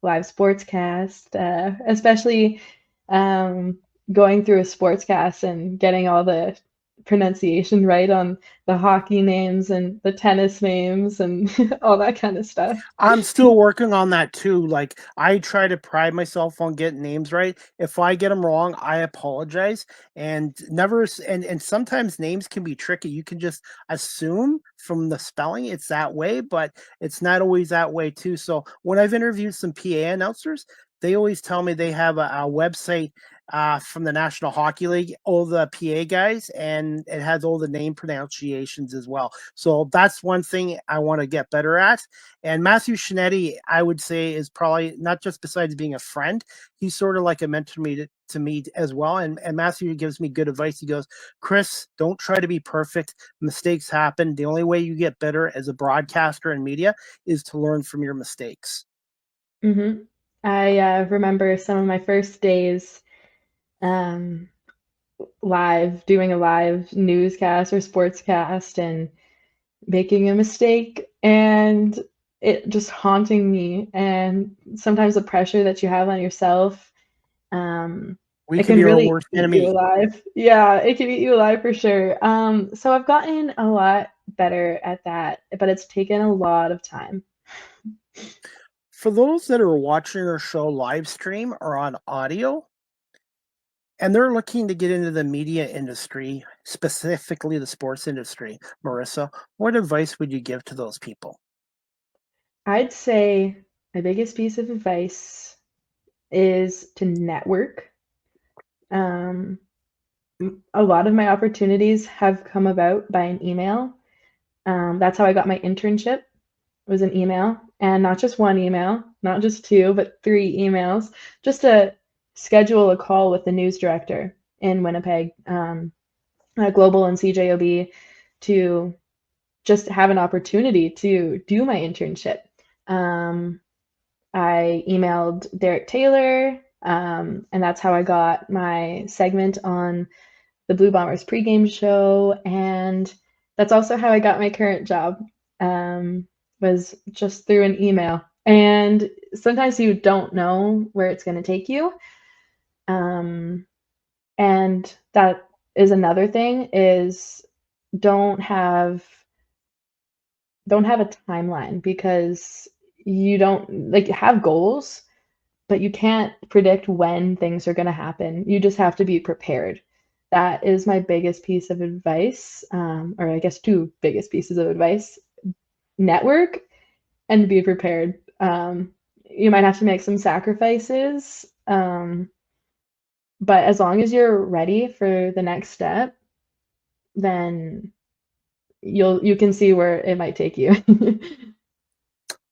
[SPEAKER 2] sportscast, especially um, going through a sportscast and getting all the pronunciation right on the hockey names and the tennis names and all that kind of stuff.
[SPEAKER 1] I'm still working on that too. Like I try to pride myself on getting names right. If I get them wrong, I apologize. And never and sometimes names can be tricky. You can just assume from the spelling it's that way, but it's not always that way too. So when I've interviewed some PA announcers, they always tell me they have a website from the National Hockey League, all the PA guys, and it has all the name pronunciations as well. So that's one thing I want to get better at. And Matthew Shinetti, I would say, is probably not just besides being a friend, he's sort of like a mentor to me as well. And Matthew gives me good advice. He goes, Chris, don't try to be perfect. Mistakes happen. The only way you get better as a broadcaster and media is to learn from your mistakes.
[SPEAKER 2] Hmm. I remember some of my first days um, doing a live newscast or sportscast and making a mistake and it just haunting me, and sometimes the pressure that you have on yourself, um,
[SPEAKER 1] We
[SPEAKER 2] It
[SPEAKER 1] could
[SPEAKER 2] can
[SPEAKER 1] be our
[SPEAKER 2] really
[SPEAKER 1] worst
[SPEAKER 2] eat you
[SPEAKER 1] enemy.
[SPEAKER 2] alive. Yeah, it can eat you alive for sure. So I've gotten a lot better at that, but it's taken a lot of time.
[SPEAKER 1] For those that are watching our show live stream or on audio, and they're looking to get into the media industry, specifically the sports industry, Marissa, what advice would you give to those people?
[SPEAKER 2] I'd say my biggest piece of advice is to network. Um, a lot of my opportunities have come about by an email. That's how I got my internship, was an email, and not just one email, not just two, but three emails, just to schedule a call with the news director in Winnipeg, Global and CJOB, to just have an opportunity to do my internship. Um, I emailed Derek Taylor, and that's how I got my segment on the Blue Bombers pregame show, and that's also how I got my current job. Was just through an email. And sometimes you don't know where it's going to take you. Um, and that is another thing is don't have don't have a timeline because you don't like have goals, but you can't predict when things are going to happen. You just have to be prepared. That is my biggest piece of advice, or I guess two biggest pieces of advice: network and be prepared. You might have to make some sacrifices, but as long as you're ready for the next step, then you can see where it might take you.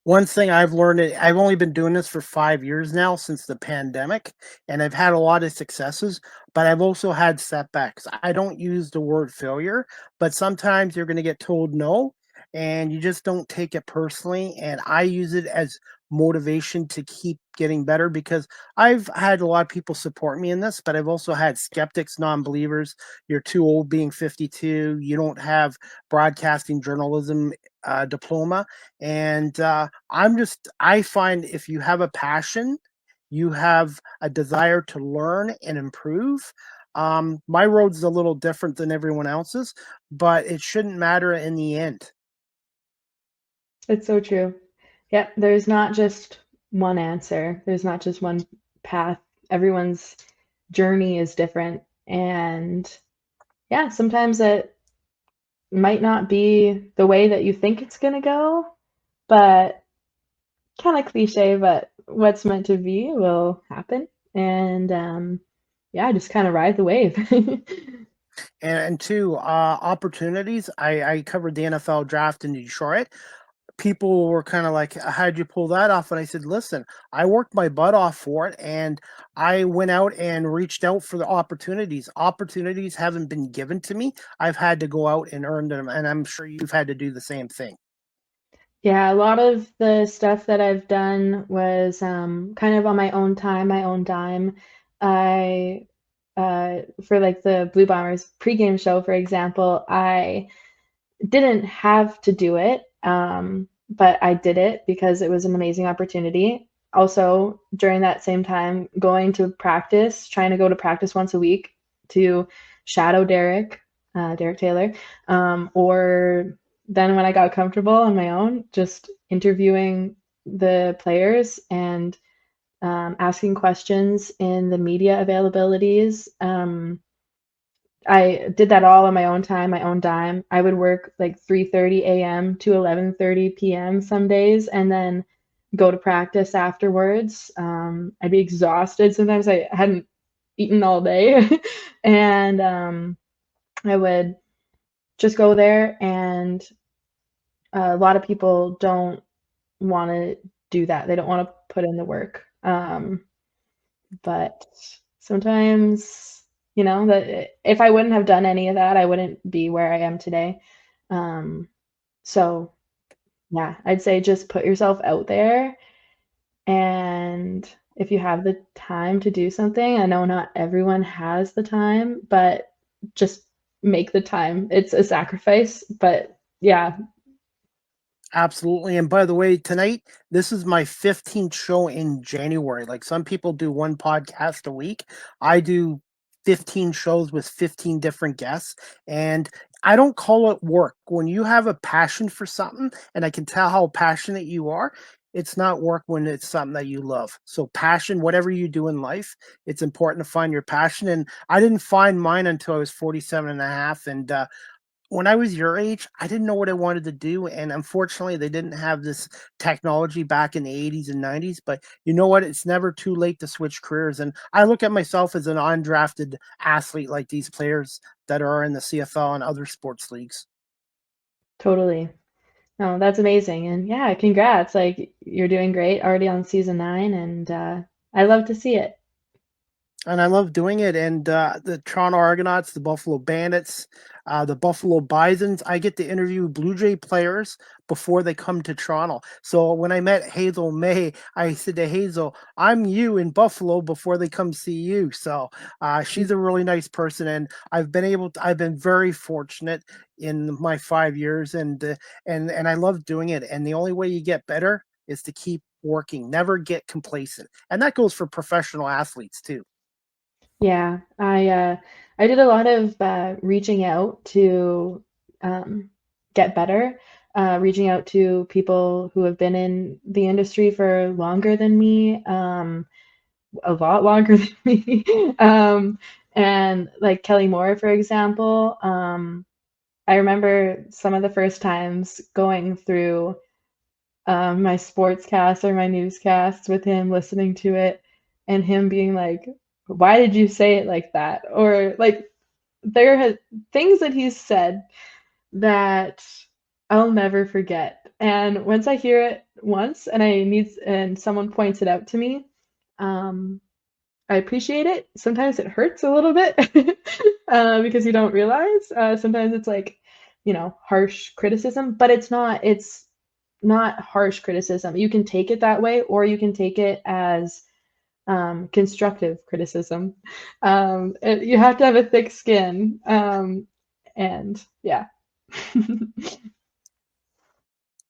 [SPEAKER 1] One thing I've learned, I've only been doing this for 5 years now since the pandemic, and I've had a lot of successes, but I've also had setbacks. I don't use the word failure, but sometimes you're going to get told no, and you just don't take it personally. And I use it as motivation to keep getting better because I've had a lot of people support me in this, but I've also had skeptics, non believers. You're too old being 52, you don't have broadcasting journalism diploma. And I find if you have a passion, you have a desire to learn and improve. My road's a little different than everyone else's, but it shouldn't matter in the end.
[SPEAKER 2] It's so true. Yep, there's not just one answer. There's not just one path. Everyone's journey is different. And yeah, sometimes it might not be the way that you think it's going to go, but kind of cliche, but what's meant to be will happen. And yeah, just kind of ride the wave.
[SPEAKER 1] And two, opportunities. I covered the NFL draft in Detroit. People were kind of like, how'd you pull that off? And I said, listen, I worked my butt off for it, and I went out and reached out for the opportunities. Opportunities haven't been given to me. I've had to go out and earn them, and I'm sure you've had to do the same thing.
[SPEAKER 2] Yeah, a lot of the stuff that I've done was kind of on my own time, my own dime. I, for like the Blue Bombers pregame show, for example, I didn't have to do it, but I did it because it was an amazing opportunity. Also, during that same time, going to practice, trying to go to practice once a week to shadow Derek Taylor, or then when I got comfortable on my own, just interviewing the players and asking questions in the media availabilities. I did that all on my own time, my own dime. I would work like 3:30 a.m. to 11:30 p.m. some days and then go to practice afterwards. I'd be exhausted. Sometimes I hadn't eaten all day. And I would just go there, and a lot of people don't want to do that. They don't want to put in the work. But sometimes, that if I wouldn't have done any of that, I wouldn't be where I am today. Um, so yeah, I'd say just put yourself out there, and if you have the time to do something, I know not everyone has the time, but just make the time. It's a sacrifice, but yeah.
[SPEAKER 1] Absolutely. And by the way, tonight, this is my 15th show in January. Like some people do one podcast a week. I do 15 shows with 15 different guests. And I don't call it work. When you have a passion for something, and I can tell how passionate you are, it's not work when it's something that you love. So, passion, whatever you do in life, it's important to find your passion. And I didn't find mine until I was 47 and a half. And when I was your age, I didn't know what I wanted to do, and unfortunately, they didn't have this technology back in the 80s and 90s. But you know what? It's never too late to switch careers. And I look at myself as an undrafted athlete like these players that are in the CFL and other sports leagues.
[SPEAKER 2] Totally. Oh, that's amazing. And yeah, congrats. Like you're doing great already on season 9 and I love to see it.
[SPEAKER 1] And I love doing it. And the Toronto Argonauts, the Buffalo Bandits, the Buffalo Bisons, I get to interview Blue Jay players before they come to Toronto. So when I met Hazel May, I said to Hazel, "I'm you in Buffalo before they come see you." So she's a really nice person, and I've been very fortunate in my 5 years, and I love doing it. And the only way you get better is to keep working, never get complacent, and that goes for professional athletes too.
[SPEAKER 2] Yeah, I did a lot of reaching out to um, get better, reaching out to people who have been in the industry for longer than me, a lot longer than me, and like Kelly Moore, for example. I remember some of the first times going through my sportscast or my newscasts with him, listening to it, and him being like, "Why did you say it like that?" Or like there has things that he's said that I'll never forget. And once I hear it once and someone points it out to me, um, I appreciate it. Sometimes it hurts a little bit because you don't realize. Sometimes it's like, harsh criticism, but it's not harsh criticism. You can take it that way, or you can take it as constructive criticism. You have to have a thick skin. And yeah.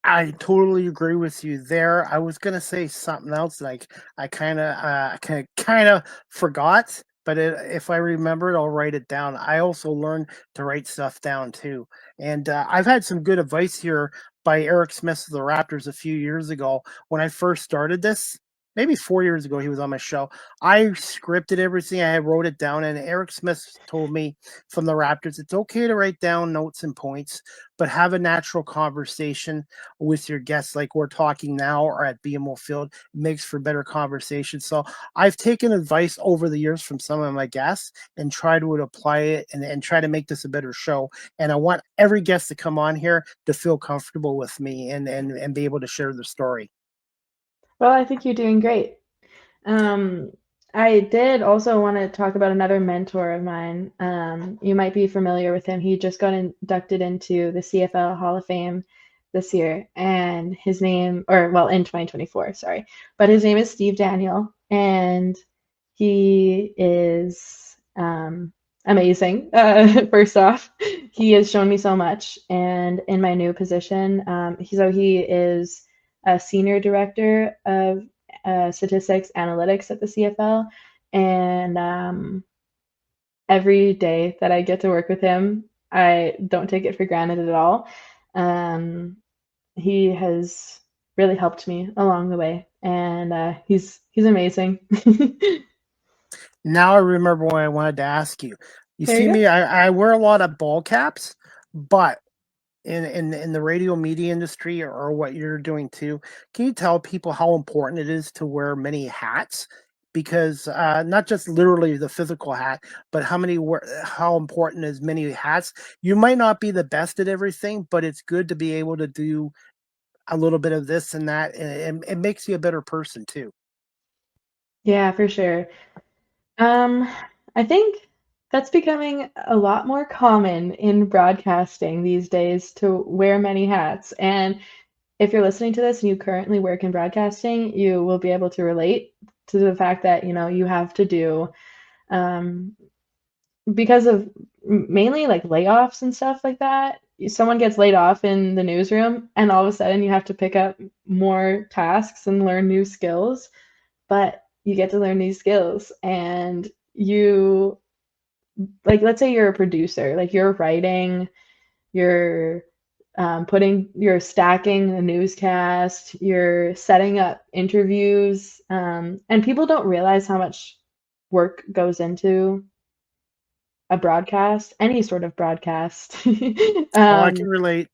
[SPEAKER 1] I totally agree with you there. I was gonna say something else, like kind of forgot, but if I remember it, I'll write it down. I also learned to write stuff down too, and I've had some good advice here by Eric Smith of the Raptors a few years ago when I first started this. Maybe 4 years ago, he was on my show. I scripted everything. I wrote it down, and Eric Smith told me from the Raptors, it's okay to write down notes and points, but have a natural conversation with your guests like we're talking now or at BMO Field makes for better conversation. So I've taken advice over the years from some of my guests and try to apply it and try to make this a better show. And I want every guest to come on here to feel comfortable with me and be able to share their story.
[SPEAKER 2] Well, I think you're doing great. Um, I did also want to talk about another mentor of mine. You might be familiar with him. He just got inducted into the CFL Hall of Fame this year, and his name, or well, in 2024, sorry, but his name is Steve Daniel, and he is amazing. First off, he has shown me so much, and in my new position, he is a senior director of statistics analytics at the CFL. And every day that I get to work with him, I don't take it for granted at all. Um, he has really helped me along the way, and he's amazing.
[SPEAKER 1] Now I remember what I wanted to ask you. You
[SPEAKER 2] There
[SPEAKER 1] see
[SPEAKER 2] you go.
[SPEAKER 1] me, I wear a lot of ball caps, but in the radio media industry or what you're doing too, can you tell people how important it is to wear many hats? Because not just literally the physical hat, but how important is many hats? You might not be the best at everything, but it's good to be able to do a little bit of this and that, and it makes you a better person too.
[SPEAKER 2] Yeah, for sure. Um, I think that's becoming a lot more common in broadcasting these days to wear many hats. And if you're listening to this and you currently work in broadcasting, you will be able to relate to the fact that, you have to do, um, because of mainly like layoffs and stuff like that. someone gets laid off in the newsroom, and all of a sudden you have to pick up more tasks and learn new skills, but you get to learn these skills, and you, like, let's say you're a producer, like you're writing, you're you're stacking a newscast, you're setting up interviews, and people don't realize how much work goes into a broadcast, any sort of broadcast.
[SPEAKER 1] Oh, I can
[SPEAKER 2] um,
[SPEAKER 1] relate.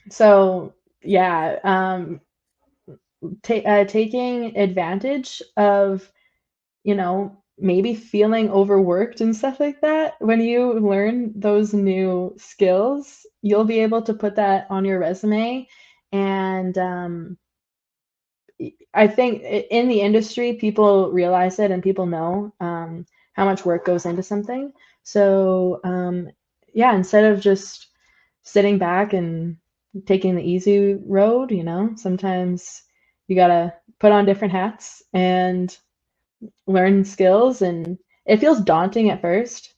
[SPEAKER 2] so yeah, taking advantage of, maybe feeling overworked and stuff like that. When you learn those new skills, you'll be able to put that on your resume. And I think in the industry, people realize it and people know how much work goes into something. So, yeah, instead of just sitting back and taking the easy road, sometimes you gotta put on different hats and learn skills. And it feels daunting at first,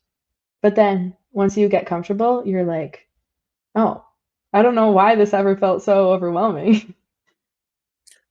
[SPEAKER 2] but then once you get comfortable, you're like, oh, I don't know why this ever felt so overwhelming.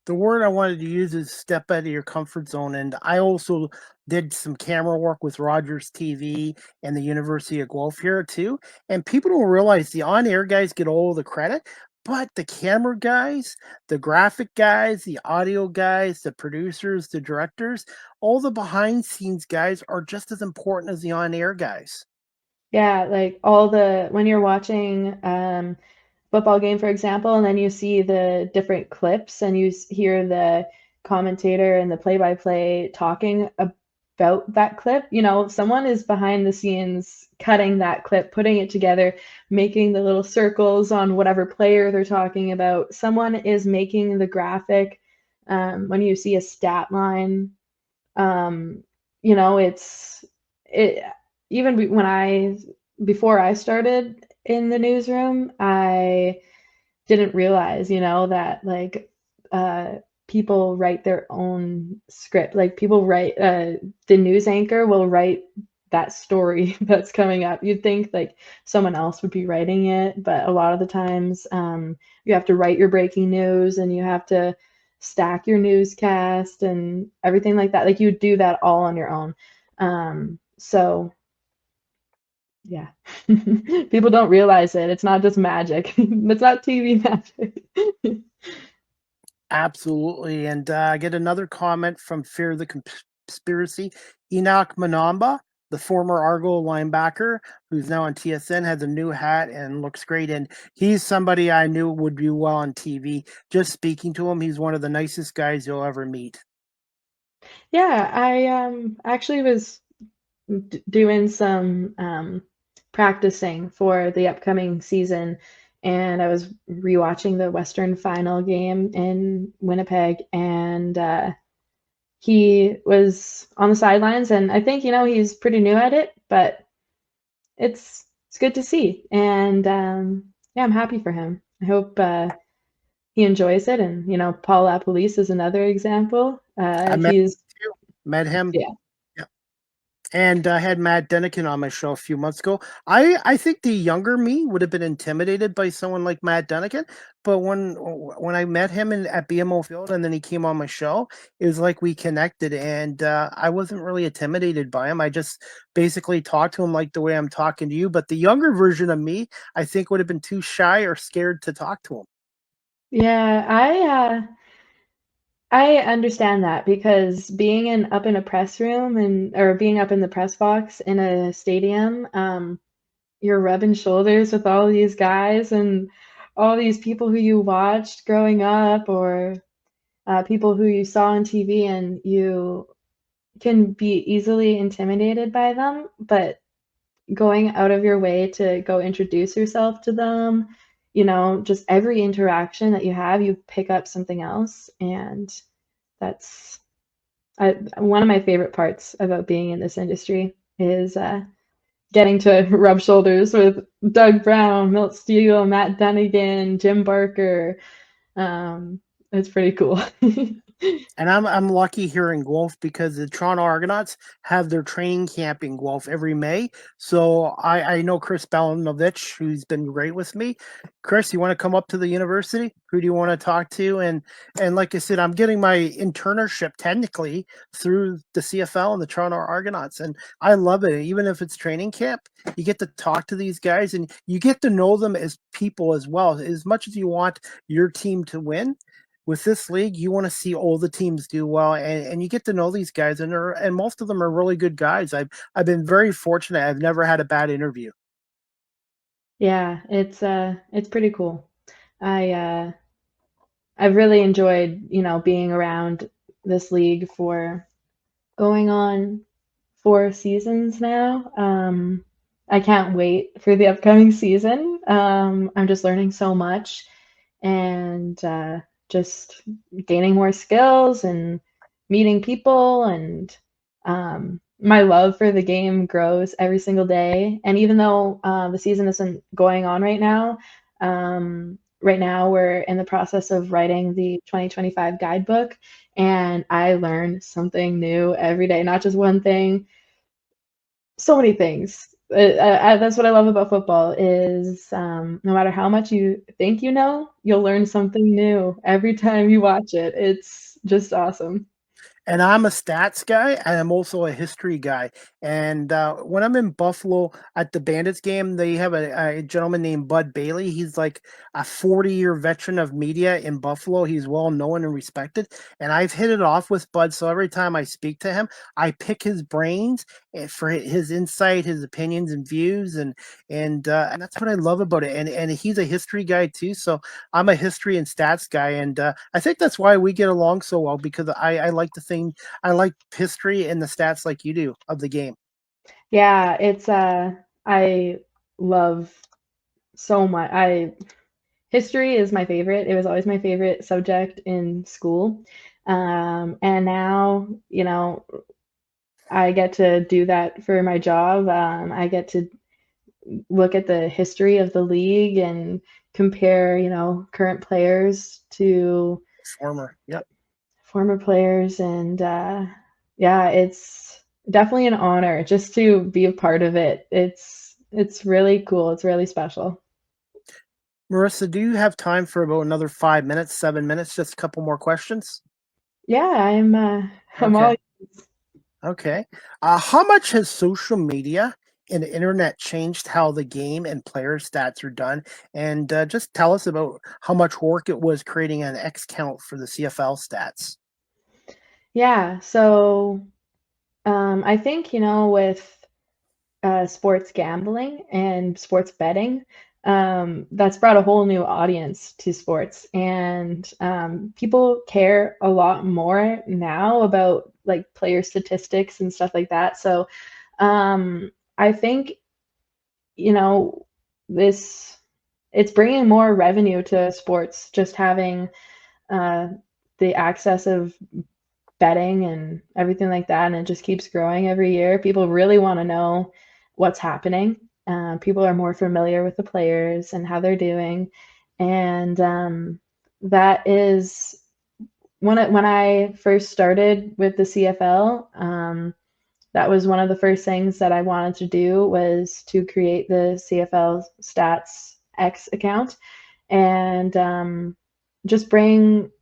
[SPEAKER 1] The word I wanted to use is step out of your comfort zone. And I also did some camera work with Rogers TV and the University of Guelph here too. And people don't realize the on-air guys get all the credit, but the camera guys, the graphic guys, the audio guys, the producers, the directors, all the behind scenes guys are just as important as the on-air guys.
[SPEAKER 2] Yeah, like when you're watching football game, for example, and then you see the different clips and you hear the commentator and the play-by-play talking about that clip, someone is behind the scenes cutting that clip, putting it together, making the little circles on whatever player they're talking about. Someone is making the graphic. When you see a stat line, um, it's it even when before I started in the newsroom, I didn't realize, that like people write their own script. Like people write the news anchor will write that story that's coming up. You'd think like someone else would be writing it, but a lot of the times you have to write your breaking news and you have to stack your newscast and everything like that. Like you do that all on your own. So yeah. People don't realize it. It's not just magic. It's not TV magic.
[SPEAKER 1] Absolutely. And I get another comment from Fear the Conspiracy. Enoch Manamba, the former Argo linebacker, who's now on TSN, has a new hat and looks great. And he's somebody I knew would do well on TV. Just speaking to him, he's one of the nicest guys you'll ever meet.
[SPEAKER 2] Yeah, I actually was doing some practicing for the upcoming season, and I was rewatching the Western Final game in Winnipeg, and he was on the sidelines, and I think he's pretty new at it, but it's good to see, and yeah, I'm happy for him. I hope he enjoys it, and Paul LaPolice is another example.
[SPEAKER 1] I
[SPEAKER 2] He's
[SPEAKER 1] met him.
[SPEAKER 2] Yeah.
[SPEAKER 1] Yeah. And I had Matt Denikin on my show a few months ago. I think the younger me would have been intimidated by someone like Matt Denikin, but when I met him at BMO Field and then he came on my show, it was like we connected, and I wasn't really intimidated by him. I just basically talked to him like the way I'm talking to you. But the younger version of me, I think, would have been too shy or scared to talk to him.
[SPEAKER 2] Yeah, I understand that because being up in a press room or being up in the press box in a stadium, you're rubbing shoulders with all these guys and all these people who you watched growing up, or people who you saw on TV, and you can be easily intimidated by them. But going out of your way to go introduce yourself to them, just every interaction that you have, you pick up something else, and that's one of my favorite parts about being in this industry is getting to rub shoulders with Doug Brown, Milt Steele, Matt Dunnigan, Jim Barker. It's pretty cool.
[SPEAKER 1] And I'm lucky here in Guelph because the Toronto Argonauts have their training camp in Guelph every May. So I know Chris Balanovich, who's been great with me. Chris, you want to come up to the university? Who do you want to talk to? And like I said, I'm getting my internship technically through the CFL and the Toronto Argonauts, and I love it. Even if it's training camp, you get to talk to these guys and you get to know them as people as well. As much as you want your team to win, with this league, you want to see all the teams do well, and you get to know these guys, and most of them are really good guys. I've been very fortunate. I've never had a bad interview.
[SPEAKER 2] Yeah, it's pretty cool. I I've really enjoyed, being around this league for going on 4 seasons now. I can't wait for the upcoming season. I'm just learning so much and just gaining more skills and meeting people. And my love for the game grows every single day. And even though the season isn't going on right now we're in the process of writing the 2025 guidebook, and I learn something new every day, not just one thing, so many things. That's what I love about football is no matter how much you think you know, you'll learn something new every time you watch it. It's just awesome.
[SPEAKER 1] And I'm a stats guy, and I'm also a history guy. And when I'm in Buffalo at the Bandits game, they have a gentleman named Bud Bailey. He's like a 40-year veteran of media in Buffalo. He's well known and respected. And I've hit it off with Bud. So every time I speak to him, I pick his brains for his insight, his opinions and views, and that's what I love about it. And he's a history guy too. So I'm a history and stats guy, and I think that's why we get along so well because I like the thing. I like history and the stats like you do of the game.
[SPEAKER 2] Yeah, it's I love so much. I History is my favorite. It was always my favorite subject in school. And now, I get to do that for my job. I get to look at the history of the league and compare, current players to
[SPEAKER 1] Former, yep.
[SPEAKER 2] former players. And yeah, it's definitely an honor just to be a part of it. It's really cool. It's really special.
[SPEAKER 1] Marissa, do you have time for about another 5 minutes, 7 minutes? Just a couple more questions.
[SPEAKER 2] Yeah, I'm all
[SPEAKER 1] Okay. Okay. How much has social media and the internet changed how the game and player stats are done? And just tell us about how much work it was creating an X count for the CFL stats.
[SPEAKER 2] yeah. So I think, with sports gambling and sports betting, that's brought a whole new audience to sports. And people care a lot more now about like player statistics and stuff like that. So I think, you know, this it's bringing more revenue to sports, just having uh, the access of betting and everything like that, and it just keeps growing every year. People really want to know what's happening. People are more familiar with the players and how they're doing, and that is when I first started with the CFL. That was one of the first things that I wanted to do was to create the CFL Stats X account and just bring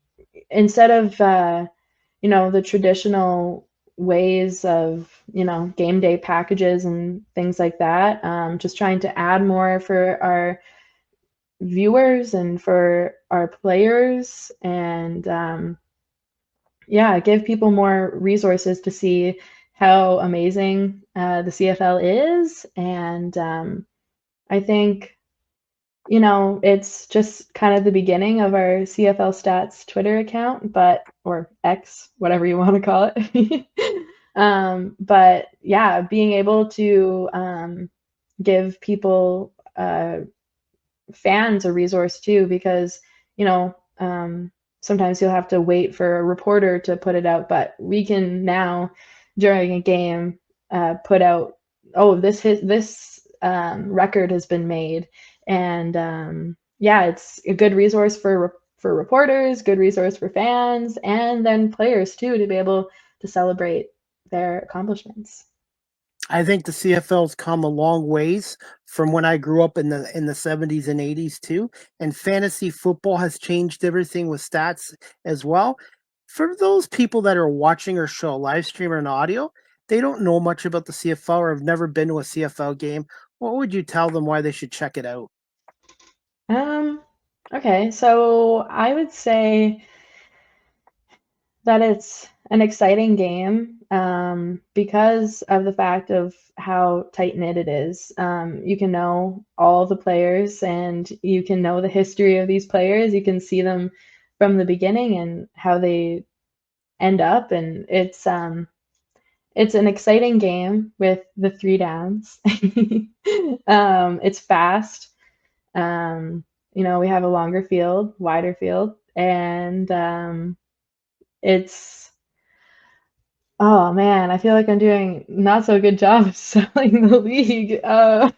[SPEAKER 2] instead of the traditional ways of, game day packages and things like that. Just trying to add more for our viewers and for our players, and yeah, give people more resources to see how amazing the CFL is. And I think it's just kind of the beginning of our CFL Stats Twitter account, or X, whatever you want to call it. But yeah, being able to give people, fans, a resource too, because, sometimes you'll have to wait for a reporter to put it out, but we can now, during a game, put out, oh, this record has been made, and yeah, it's a good resource for reporters, good resource for fans, and then players too to be able to celebrate their accomplishments.
[SPEAKER 1] I think the CFL's come a long ways from when I grew up in the 70s and 80s too. And fantasy football has changed everything with stats as well. For those people that are watching our show, live stream or an audio, they don't know much about the CFL or have never been to a CFL game. What would you tell them why they should check it out?
[SPEAKER 2] Um, okay, so I would say that it's an exciting game because of the fact of how tight knit it is. You can know all the players and you can know the history of these players. You can see them from the beginning and how they end up, and it's an exciting game with the three downs. It's fast. We have a longer field, wider field, and it's oh man, I feel like I'm doing not so good job of selling the league.
[SPEAKER 1] I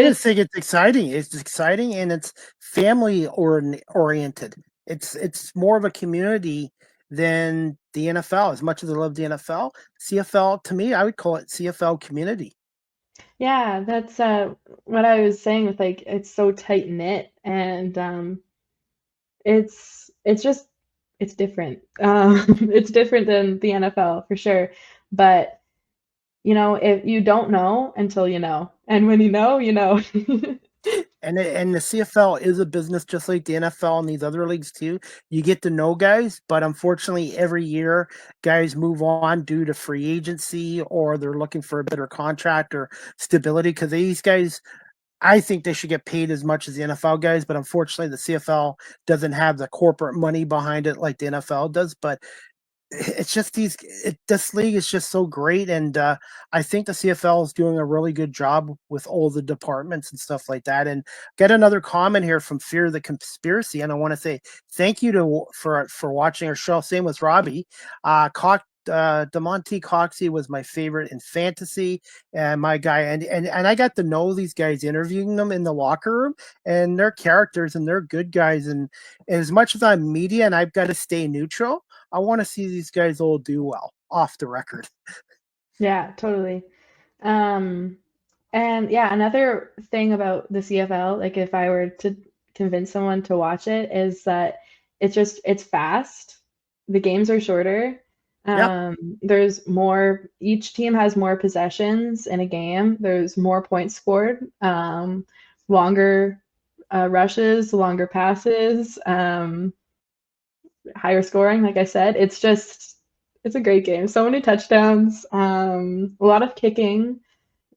[SPEAKER 1] just
[SPEAKER 2] It's
[SPEAKER 1] think it's exciting. It's exciting and it's family oriented. It's more of a community than the NFL. As much as I love the NFL, CFL to me, I would call it CFL community.
[SPEAKER 2] yeah, that's what I was saying with like it's so tight knit and it's just it's different. It's different than the NFL for sure. But if you don't know until you know, and when you know, you know.
[SPEAKER 1] And the CFL is a business just like the NFL and these other leagues too. You get to know guys, but unfortunately, every year guys move on due to free agency or they're looking for a better contract or stability because these guys I think they should get paid as much as the NFL guys, but unfortunately, the CFL doesn't have the corporate money behind it like the NFL does. But it's just this league is just so great, and I think the CFL is doing a really good job with all the departments and stuff like that. And get another comment here from Fear of the Conspiracy, and I want to say thank you for watching our show. Same with Robbie. Demonte Coxey was my favorite in fantasy, and my guy, and I got to know these guys interviewing them in the locker room, and they're characters and they're good guys. And as much as I'm media and I've got to stay neutral, I want to see these guys all do well off the record.
[SPEAKER 2] Yeah, totally. Um, and yeah, another thing about the CFL, like if I were to convince someone to watch it, is that it's fast. The games are shorter.
[SPEAKER 1] Yep.
[SPEAKER 2] There's more, each team has more possessions in a game. There's more points scored, longer rushes, longer passes, higher scoring, like I said. It's a great game. So many touchdowns, a lot of kicking.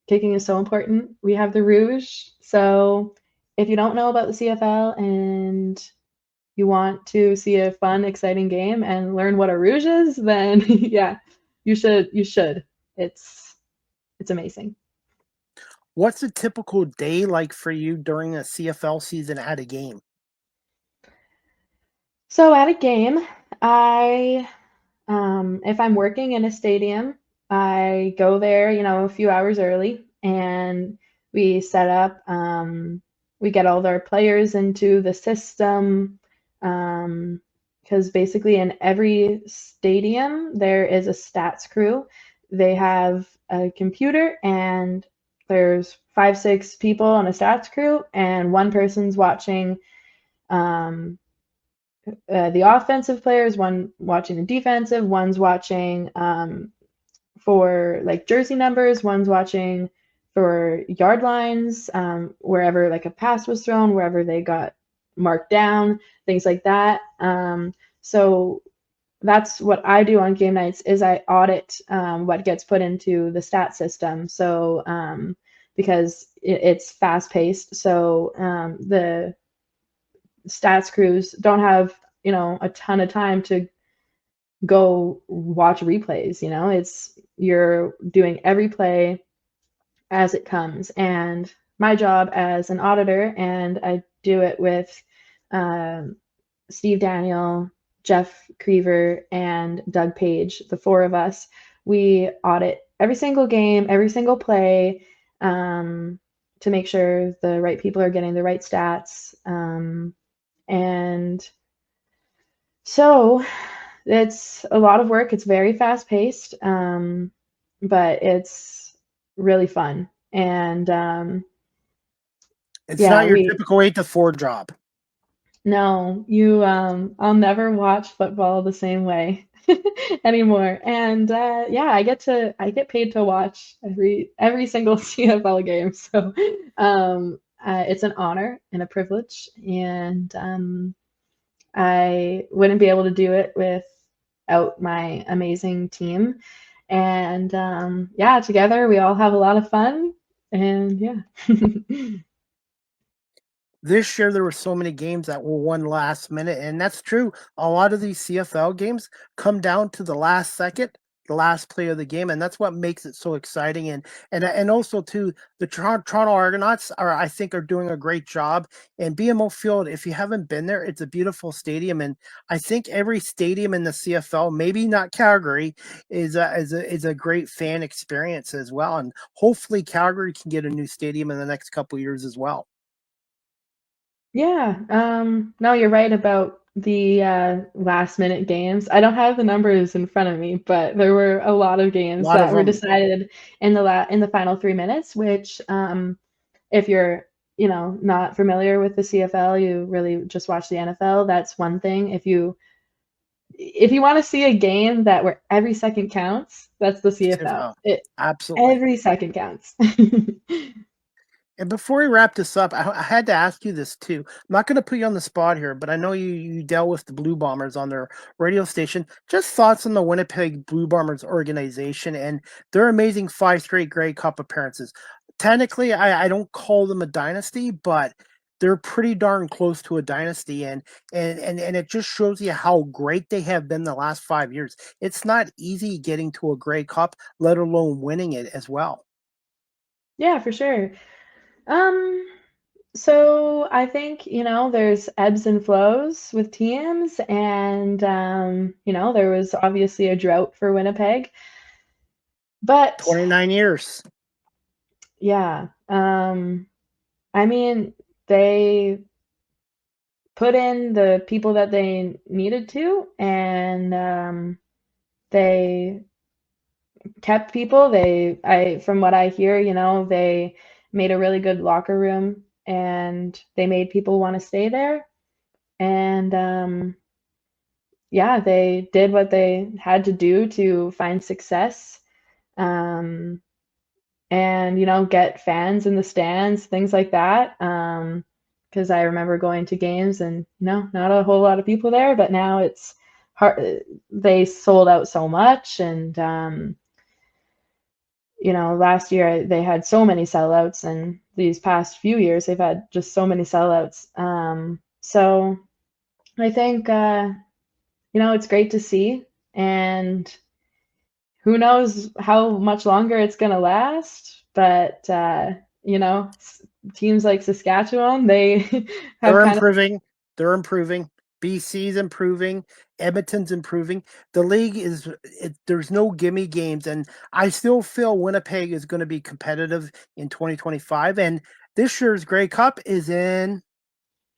[SPEAKER 2] Kicking is so important. We have the Rouge. So if you don't know about the CFL and you want to see a fun, exciting game and learn what a Rouge is, then yeah, you should. It's amazing.
[SPEAKER 1] What's a typical day like for you during a CFL season at a game?
[SPEAKER 2] So at a game, I if I'm working in a stadium, I go there, a few hours early and we set up, we get all our players into the system. Because basically in every stadium, there is a stats crew. They have a computer and there's five, six people on a stats crew, and one person's watching um, the offensive players, one watching the defensive, one's watching for like jersey numbers, one's watching for yard lines, wherever like a pass was thrown, wherever they got marked down, things like that. So that's what I do on game nights is I audit what gets put into the stat system. So because it's fast paced, so the stats crews don't have a ton of time to go watch replays. It's you're doing every play as it comes. And my job as an auditor, and I do it with um, Steve Daniel, Jeff Creever, and Doug Page, the four of us, we audit every single game, every single play, to make sure the right people are getting the right stats. And so it's a lot of work. It's very fast paced, but it's really fun. And
[SPEAKER 1] It's
[SPEAKER 2] yeah,
[SPEAKER 1] not your typical 8 to 4 job.
[SPEAKER 2] no, I'll never watch football the same way anymore. And yeah, I get paid to watch every single CFL game. So it's an honor and a privilege, and I wouldn't be able to do it without my amazing team. And yeah, together we all have a lot of fun. And yeah.
[SPEAKER 1] This year there were so many games that were won last minute, and that's true. A lot of these CFL games come down to the last second, the last play of the game, and that's what makes it so exciting. And also too, the Toronto Argonauts I think are doing a great job. And BMO Field, if you haven't been there, it's a beautiful stadium, and I think every stadium in the CFL, maybe not Calgary, is a great fan experience as well. And hopefully Calgary can get a new stadium in the next couple of years as well.
[SPEAKER 2] Yeah, no, you're right about the last minute games. I don't have the numbers in front of me, but there were a lot of
[SPEAKER 1] A
[SPEAKER 2] games
[SPEAKER 1] lot of
[SPEAKER 2] that were
[SPEAKER 1] them.
[SPEAKER 2] decided in the final 3 minutes, which if you're, not familiar with the CFL, you really just watch the NFL, that's one thing. If you want to see a game that where every second counts, that's the CFL.
[SPEAKER 1] CFL. Absolutely.
[SPEAKER 2] Every second counts.
[SPEAKER 1] And before we wrap this up, I had to ask you this too. I'm not going to put you on the spot here, but I know you dealt with the Blue Bombers on their radio station. Just thoughts on the Winnipeg Blue Bombers organization and their amazing 5 straight Grey Cup appearances. Technically, I don't call them a dynasty, but they're pretty darn close to a dynasty, and it just shows you how great they have been the last 5 years. It's not easy getting to a Grey Cup, let alone winning it as well.
[SPEAKER 2] Yeah, for sure. Um, so I think, there's ebbs and flows with teams, and there was obviously a drought for Winnipeg. But
[SPEAKER 1] 29 years.
[SPEAKER 2] yeah, I mean, they put in the people that they needed to, and they kept people. From what I hear, they made a really good locker room, and they made people want to stay there. And yeah, they did what they had to do to find success, um, and get fans in the stands, things like that. Because I remember going to games and not a whole lot of people there, but now it's hard. They sold out so much, and last year they had so many sellouts, and these past few years they've had just so many sellouts. So I think it's great to see, and who knows how much longer it's going to last, but teams like Saskatchewan, they have
[SPEAKER 1] They're
[SPEAKER 2] kind of.
[SPEAKER 1] improving. They're improving. BC's improving. Edmonton's improving. The league there's no gimme games, and I still feel Winnipeg is going to be competitive in 2025. And this year's Grey Cup is in,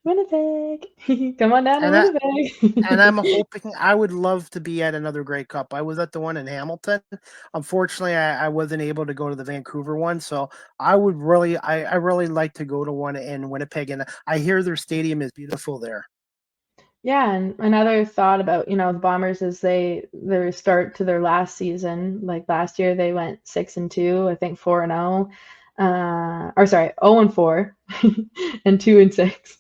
[SPEAKER 2] Winnipeg. Come on down to
[SPEAKER 1] and I, and I'm
[SPEAKER 2] Winnipeg.
[SPEAKER 1] hoping I would love to be at another Grey Cup. I was at the one in Hamilton. Unfortunately, I wasn't able to go to the Vancouver one, so I really like to go to one in Winnipeg, and I hear their stadium is beautiful there.
[SPEAKER 2] Yeah, and another thought about, the Bombers is their start to their last season. Like last year they went 6-2, I think 4-0. Or sorry, 0-4 and 2-6.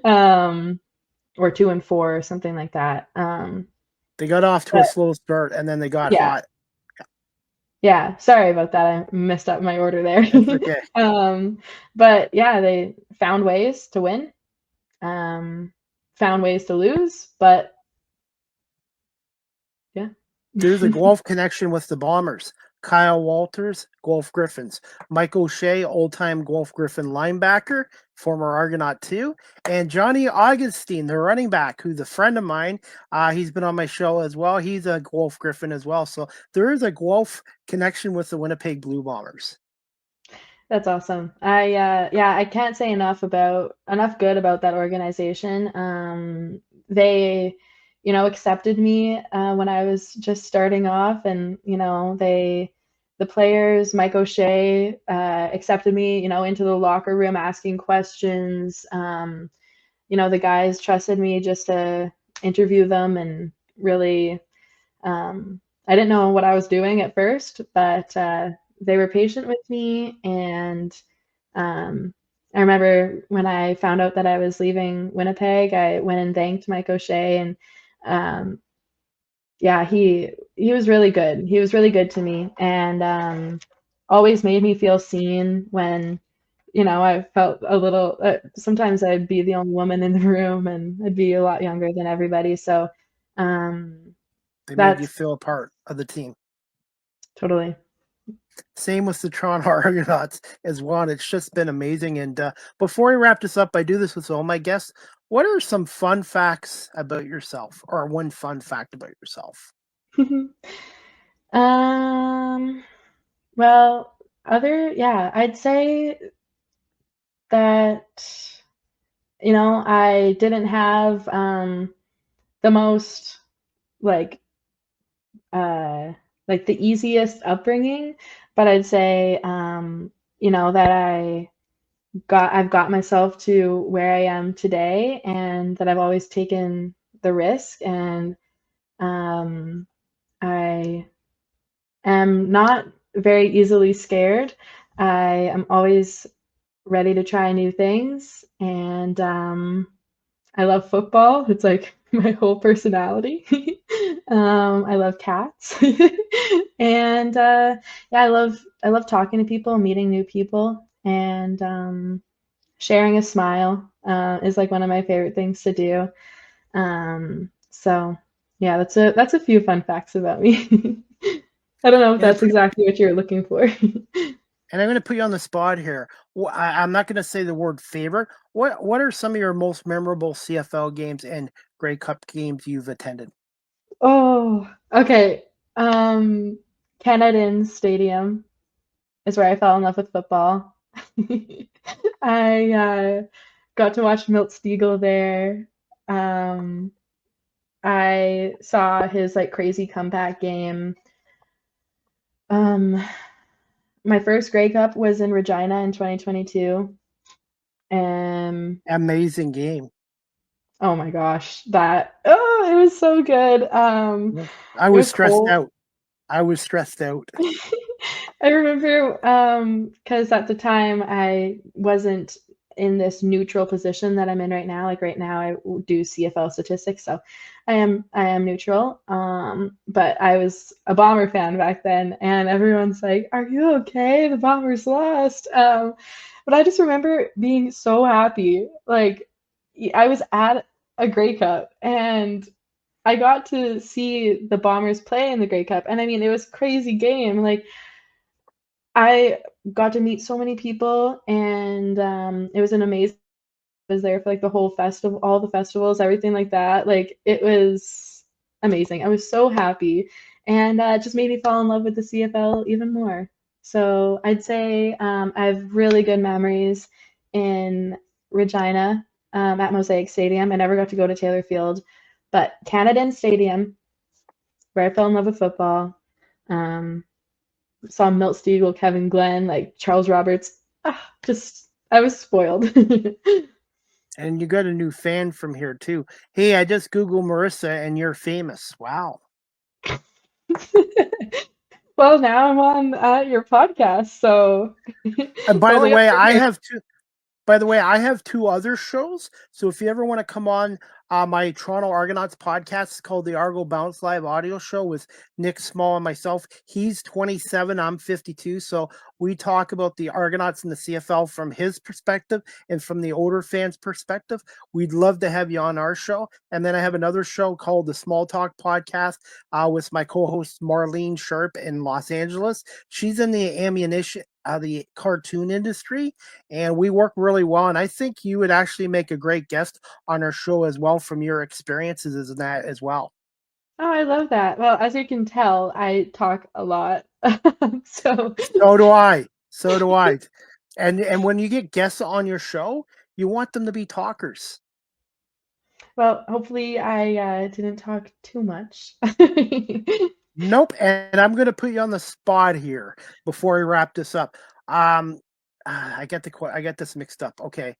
[SPEAKER 2] Or 2-4 or something like that.
[SPEAKER 1] They got off to a
[SPEAKER 2] But
[SPEAKER 1] slow start, and then they got
[SPEAKER 2] yeah,
[SPEAKER 1] hot.
[SPEAKER 2] yeah, sorry about that. I messed up my order there.
[SPEAKER 1] It's okay.
[SPEAKER 2] But yeah, they found ways to win, um, found ways to lose, but yeah.
[SPEAKER 1] There's a golf connection with the Bombers. Kyle Walters, Golf Griffins. Mike O'Shea, old-time Golf Griffin linebacker, former Argonaut too. And Johnny Augustine, the running back, who's a friend of mine. He's been on my show as well. He's a Golf Griffin as well. So there is a golf connection with the Winnipeg Blue Bombers.
[SPEAKER 2] That's awesome. I can't say enough good about that organization. They, accepted me when I was just starting off, and the players, Mike O'Shea, accepted me, into the locker room, asking questions. The guys trusted me just to interview them, and really, I didn't know what I was doing at first, but they were patient with me. And um, I remember when I found out that I was leaving Winnipeg, I went and thanked Mike O'Shea, and um, yeah, he was really good. He was really good to me, and always made me feel seen when I felt a little. Sometimes I'd be the only woman in the room, and I'd be a lot younger than everybody. So um,
[SPEAKER 1] They made you
[SPEAKER 2] that's
[SPEAKER 1] feel a part of the team.
[SPEAKER 2] totally.
[SPEAKER 1] Same with the Toronto Argonauts as well. And it's just been amazing. And before we wrap this up, I do this with all my guests. What are some fun facts about yourself, or one fun fact about yourself?
[SPEAKER 2] Um, well, I'd say that, I didn't have the most like uh the easiest upbringing, but I'd say that I've got myself to where I am today, and that I've always taken the risk, and um I am not very easily scared. I am always ready to try new things, and I love football. It's like my whole personality. I love cats, and yeah, I love talking to people, meeting new people, and sharing a smile is like one of my favorite things to do. So yeah, that's a few fun facts about me. I don't know if
[SPEAKER 1] And, I
[SPEAKER 2] that's
[SPEAKER 1] put,
[SPEAKER 2] exactly what you're looking for.
[SPEAKER 1] and I'm going to put you on the spot here. I'm not going to say the word favorite. What are some of your most memorable CFL games and Grey Cup games you've attended?
[SPEAKER 2] Oh, okay. Um, Canadian Stadium is where I fell in love with football. I got to watch Milt Stegall there. Um, I saw his like crazy comeback game. Um, my first Grey Cup was in Regina in 2022. And
[SPEAKER 1] Amazing game.
[SPEAKER 2] oh my gosh, it was so good.
[SPEAKER 1] Yeah. I
[SPEAKER 2] It
[SPEAKER 1] was
[SPEAKER 2] was
[SPEAKER 1] stressed
[SPEAKER 2] cold.
[SPEAKER 1] out. I was stressed out.
[SPEAKER 2] I remember because at the time I wasn't in this neutral position that I'm in right now. Like right now, I do CFL statistics, so I am neutral. But I was a Bomber fan back then, and everyone's like, "Are you okay? The Bombers lost." But I just remember being so happy. Like I was at a Grey Cup, and I got to see the Bombers play in the Grey Cup, and I mean, it was a crazy game. Like I got to meet so many people, and it was an amazing. I was there for like the whole festival, all the festivals, everything like that. Like it was amazing. I was so happy, and it just made me fall in love with the CFL even more. So I'd say I have really good memories in Regina at Mosaic Stadium. I never got to go to Taylor Field, but Canadian Stadium, where I fell in love with football. Um, saw Milt Stegall, Kevin Glenn, like Charles Roberts. Just I was spoiled.
[SPEAKER 1] And you got a new fan from here too. Hey, I just Googled Marissa and you're famous. Wow.
[SPEAKER 2] Well, now I'm on your podcast, so
[SPEAKER 1] And
[SPEAKER 2] it's
[SPEAKER 1] by the
[SPEAKER 2] only up
[SPEAKER 1] way,
[SPEAKER 2] from
[SPEAKER 1] I
[SPEAKER 2] here.
[SPEAKER 1] have two. By the way, I have two other shows. So if you ever want to come on my Toronto Argonauts podcast, it's called the Argo Bounce Live Audio Show with Nick Small and myself. He's 27, I'm 52. So we talk about the Argonauts and the CFL from his perspective and from the older fans' perspective. We'd love to have you on our show. And then I have another show called the Small Talk Podcast with my co-host Marlene Sharp in Los Angeles. She's in the ammunition, the cartoon industry, and we work really well. And I think you would actually make a great guest on our show as well from your experiences in that as well.
[SPEAKER 2] Oh, I love that. Well, as you can tell, I talk a lot. So
[SPEAKER 1] So do I. So do I. And when you get guests on your show, you want them to be talkers.
[SPEAKER 2] Well, hopefully I didn't talk too much.
[SPEAKER 1] Nope. And I'm going to put you on the spot here before we wrap this up. Um, I get this mixed up. Okay,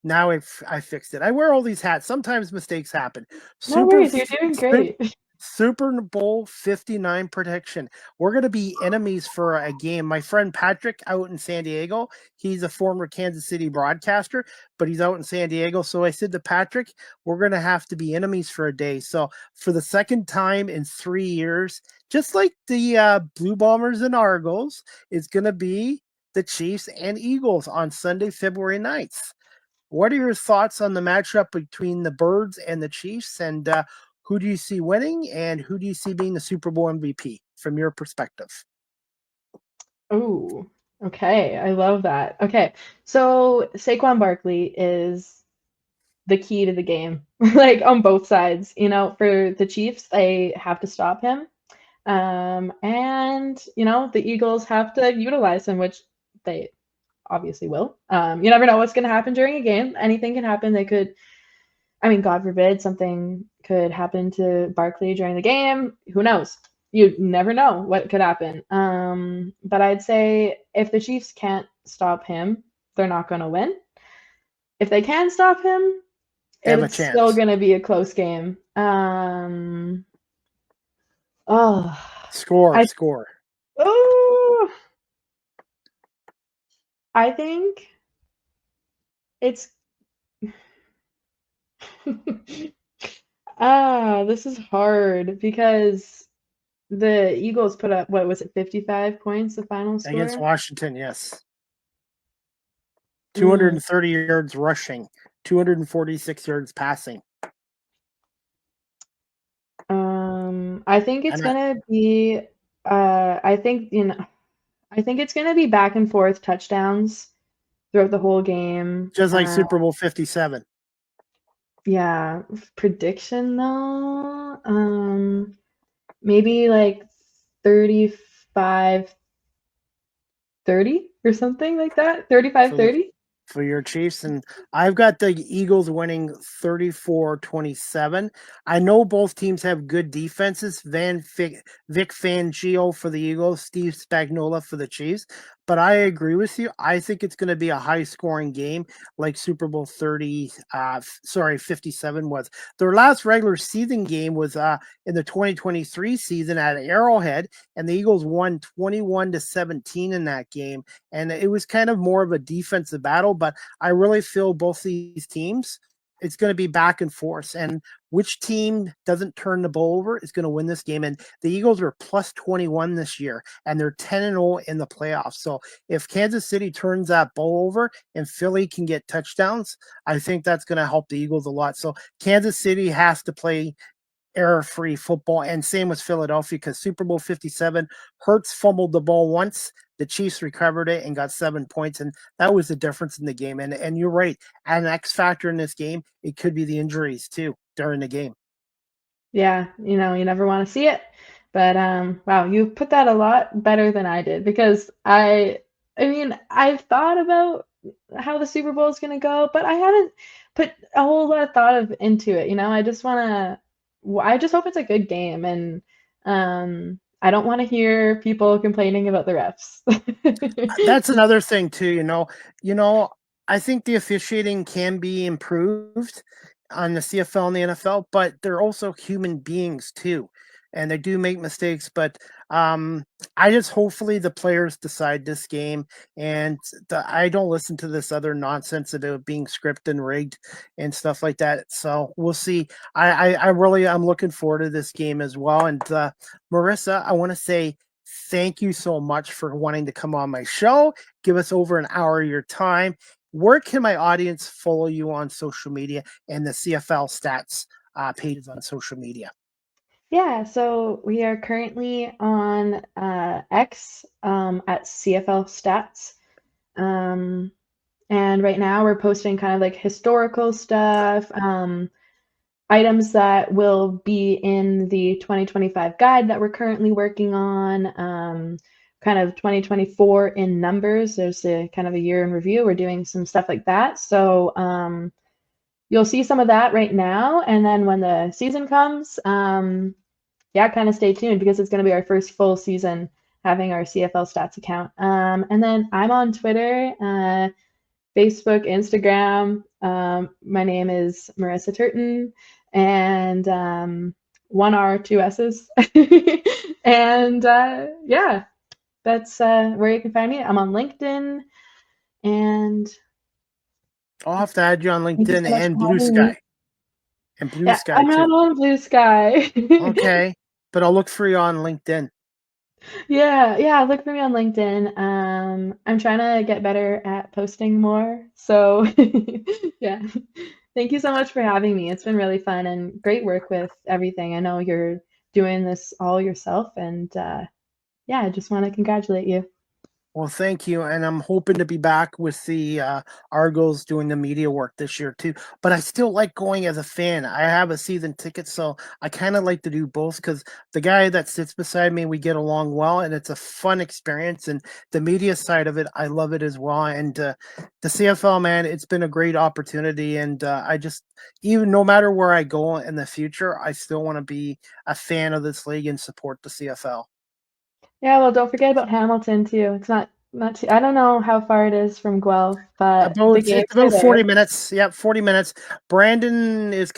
[SPEAKER 1] now I fixed it. I wear all these hats. Sometimes mistakes happen.
[SPEAKER 2] No
[SPEAKER 1] Super
[SPEAKER 2] worries, you're doing
[SPEAKER 1] Super
[SPEAKER 2] great.
[SPEAKER 1] Super Bowl 59 prediction. We're going to be enemies for a game. My friend Patrick out in San Diego, he's a former Kansas City broadcaster, but he's out in San Diego. So I said to Patrick, we're going to have to be enemies for a day. So for the second time in 3 years, just like the Blue Bombers and Argos, it's going to be the Chiefs and Eagles on Sunday, February 9th. What are your thoughts on the matchup between the Birds and the Chiefs? And who do you see winning? And who do you see being the Super Bowl MVP from your perspective?
[SPEAKER 2] Oh, okay. I love that. Okay. So Saquon Barkley is the key to the game, like on both sides. For the Chiefs, they have to stop him. And the Eagles have to utilize him, which they obviously will. You never know what's going to happen during a game. Anything can happen. I mean, God forbid, something could happen to Barkley during the game. Who knows? You never know what could happen. But I'd say if the Chiefs can't stop him, they're not going to win. If they can stop him,
[SPEAKER 1] They have a
[SPEAKER 2] it's still
[SPEAKER 1] chance.
[SPEAKER 2] going to be a close game. Oh,
[SPEAKER 1] Score,
[SPEAKER 2] I
[SPEAKER 1] score.
[SPEAKER 2] oh, I think it's this is hard because the Eagles put up, what was it, 55 points, the final
[SPEAKER 1] Against
[SPEAKER 2] score?
[SPEAKER 1] Washington, yes.
[SPEAKER 2] Mm,
[SPEAKER 1] 230 yards rushing, 246 yards passing.
[SPEAKER 2] I think it's
[SPEAKER 1] And I,
[SPEAKER 2] gonna be, I think it's gonna be back and forth touchdowns throughout the whole game.
[SPEAKER 1] just like Super Bowl 57.
[SPEAKER 2] Yeah, prediction though, maybe like 35, 30 or something like that. 35,
[SPEAKER 1] for the
[SPEAKER 2] 30.
[SPEAKER 1] for your Chiefs. And I've got the Eagles winning 34-27. I know both teams have good defenses. Vic Fangio for the Eagles, Steve Spagnuolo for the Chiefs. But I agree with you. I think it's going to be a high scoring game like Super Bowl 57 was. Their last regular season game was in the 2023 season at Arrowhead, and the Eagles won 21-17 in that game. And it was kind of more of a defensive battle, but I really feel both these teams, it's going to be back and forth. And which team doesn't turn the ball over is going to win this game. And the Eagles are plus 21 this year, and they're 10-0 in the playoffs. So if Kansas City turns that ball over and Philly can get touchdowns, I think that's going to help the Eagles a lot. So Kansas City has to play error-free football, and same with Philadelphia because Super Bowl 57, Hurts fumbled the ball once, the Chiefs recovered it and got 7 points, and that was the difference in the game. And you're right, an X factor in this game, it could be the injuries too during the game.
[SPEAKER 2] Yeah, you never want to see it. But wow, you put that a lot better than I did because I mean, I've thought about how the Super Bowl is going to go, but I haven't put a whole lot of thought into it. I just hope it's a good game, and I don't want to hear people complaining about the refs.
[SPEAKER 1] That's another thing too, I think the officiating can be improved on the CFL and the NFL, but they're also human beings too. And they do make mistakes, but I just hopefully the players decide this game, and I don't listen to this other nonsense about being scripted and rigged and stuff like that. So we'll see. I really I'm looking forward to this game as well. And Marissa, I want to say thank you so much for wanting to come on my show. Give us over an hour of your time. Where can my audience follow you on social media and the CFL stats pages on social media?
[SPEAKER 2] Yeah, so we are currently on X at CFL Stats. Um, and right now we're posting kind of like historical stuff, items that will be in the 2025 guide that we're currently working on, kind of 2024 in numbers. There's a kind of a year in review. We're doing some stuff like that. So you'll see some of that right now. And then when the season comes, yeah, kind of stay tuned because it's going to be our first full season having our CFL stats account. And then I'm on Twitter, Facebook, Instagram. My name is Marissa Turton, and one R, two S's. And yeah, that's where you can find me. I'm on LinkedIn, and
[SPEAKER 1] I'll have to add you on
[SPEAKER 2] thank you
[SPEAKER 1] LinkedIn
[SPEAKER 2] so much
[SPEAKER 1] and
[SPEAKER 2] for
[SPEAKER 1] Blue
[SPEAKER 2] having me.
[SPEAKER 1] Sky. And Blue
[SPEAKER 2] Yeah,
[SPEAKER 1] Sky
[SPEAKER 2] I'm not
[SPEAKER 1] too.
[SPEAKER 2] on Blue Sky.
[SPEAKER 1] Okay. But I'll look for you on LinkedIn.
[SPEAKER 2] Yeah, look for me on LinkedIn. I'm trying to get better at posting more. So, yeah. Thank you so much for having me. It's been really fun and great work with everything. I know you're doing this all yourself, and yeah, I just want to congratulate you.
[SPEAKER 1] Well, thank you. And I'm hoping to be back with the Argos doing the media work this year too. But I still like going as a fan. I have a season ticket, so I kind of like to do both because the guy that sits beside me, we get along well, and it's a fun experience. And the media side of it, I love it as well. And the CFL, man, it's been a great opportunity. And I just, even no matter where I go in the future, I still want to be a fan of this league and support the CFL.
[SPEAKER 2] Yeah, well, don't forget about Hamilton too. It's not too, I don't know how far it is from Guelph, but the
[SPEAKER 1] About
[SPEAKER 2] games
[SPEAKER 1] it's
[SPEAKER 2] are
[SPEAKER 1] about
[SPEAKER 2] there.
[SPEAKER 1] 40 minutes. Yep, 40 minutes. Brandon is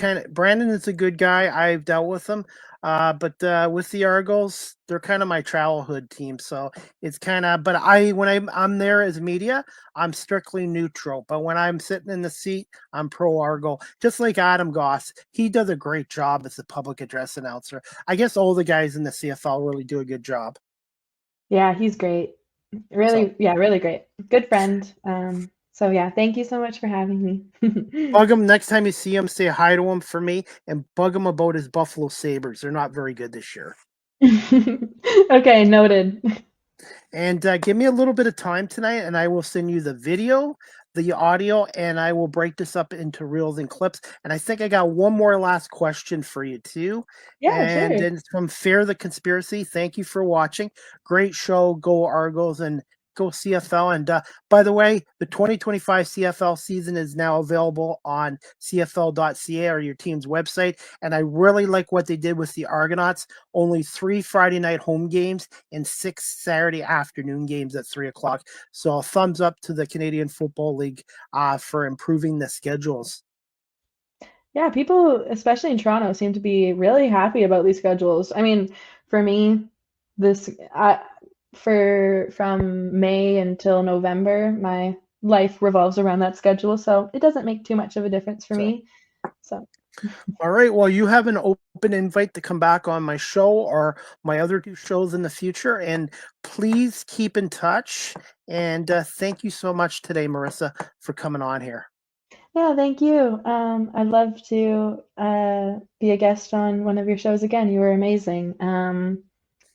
[SPEAKER 1] a good guy. I've dealt with him. But with the Argos, they're kind of my childhood team. So it's kind of but I'm there as media, I'm strictly neutral. But when I'm sitting in the seat, I'm pro Argo. Just like Adam Goss. He does a great job as the public address announcer. I guess all the guys in the CFL really do a good job.
[SPEAKER 2] Yeah, he's great.
[SPEAKER 1] So
[SPEAKER 2] Really, yeah, really great. Good friend. So yeah, thank you so much for having me.
[SPEAKER 1] bug him next time you see him. Say hi to him for me, and bug him about his Buffalo Sabres. They're not very good this year.
[SPEAKER 2] Okay, noted.
[SPEAKER 1] And give me a little bit of time tonight, and I will send you the video, the audio, and I will break this up into reels and clips. And I think I got one more last question for you too.
[SPEAKER 2] Yeah,
[SPEAKER 1] And
[SPEAKER 2] sure.
[SPEAKER 1] then it's from Fear the Conspiracy. Thank you for watching. Great show. Go Argos and go CFL. And by the way, the 2025 CFL season is now available on CFL.ca or your team's website. And I really like what they did with the Argonauts. Only 3 Friday night home games and 6 Saturday afternoon games at 3 o'clock. So a thumbs up to the Canadian Football League for improving the schedules.
[SPEAKER 2] Yeah, people, especially in Toronto, seem to be really happy about these schedules. I mean, for me, this for from May until November, my life revolves around that schedule, so it doesn't make too much of a difference for
[SPEAKER 1] So,
[SPEAKER 2] me. So,
[SPEAKER 1] all right. Well, you have an open invite to come back on my show or my other 2 shows in the future. And please keep in touch. And thank you so much today, Marissa, for coming on here.
[SPEAKER 2] yeah, thank you. I'd love to be a guest on one of your shows again. You were amazing. And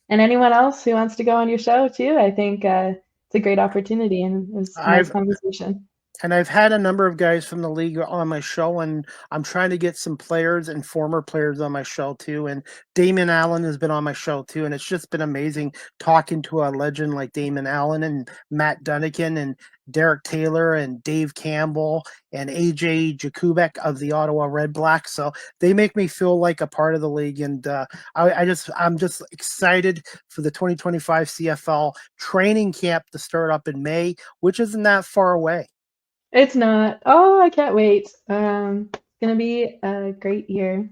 [SPEAKER 2] anyone else who wants to go on your show too, I think it's a great opportunity and it was a nice
[SPEAKER 1] I've
[SPEAKER 2] conversation.
[SPEAKER 1] And I've had a number of guys from the league on my show, and I'm trying to get some players and former players on my show too. And Damon Allen has been on my show too, and it's just been amazing talking to a legend like Damon Allen and Matt Dunnigan and Derek Taylor and Dave Campbell and AJ Jakubek of the Ottawa Red Blacks. So they make me feel like a part of the league, and I'm just excited for the 2025 CFL training camp to start up in May, which isn't that far away.
[SPEAKER 2] It's not. Oh, I can't wait. It's gonna be a great year.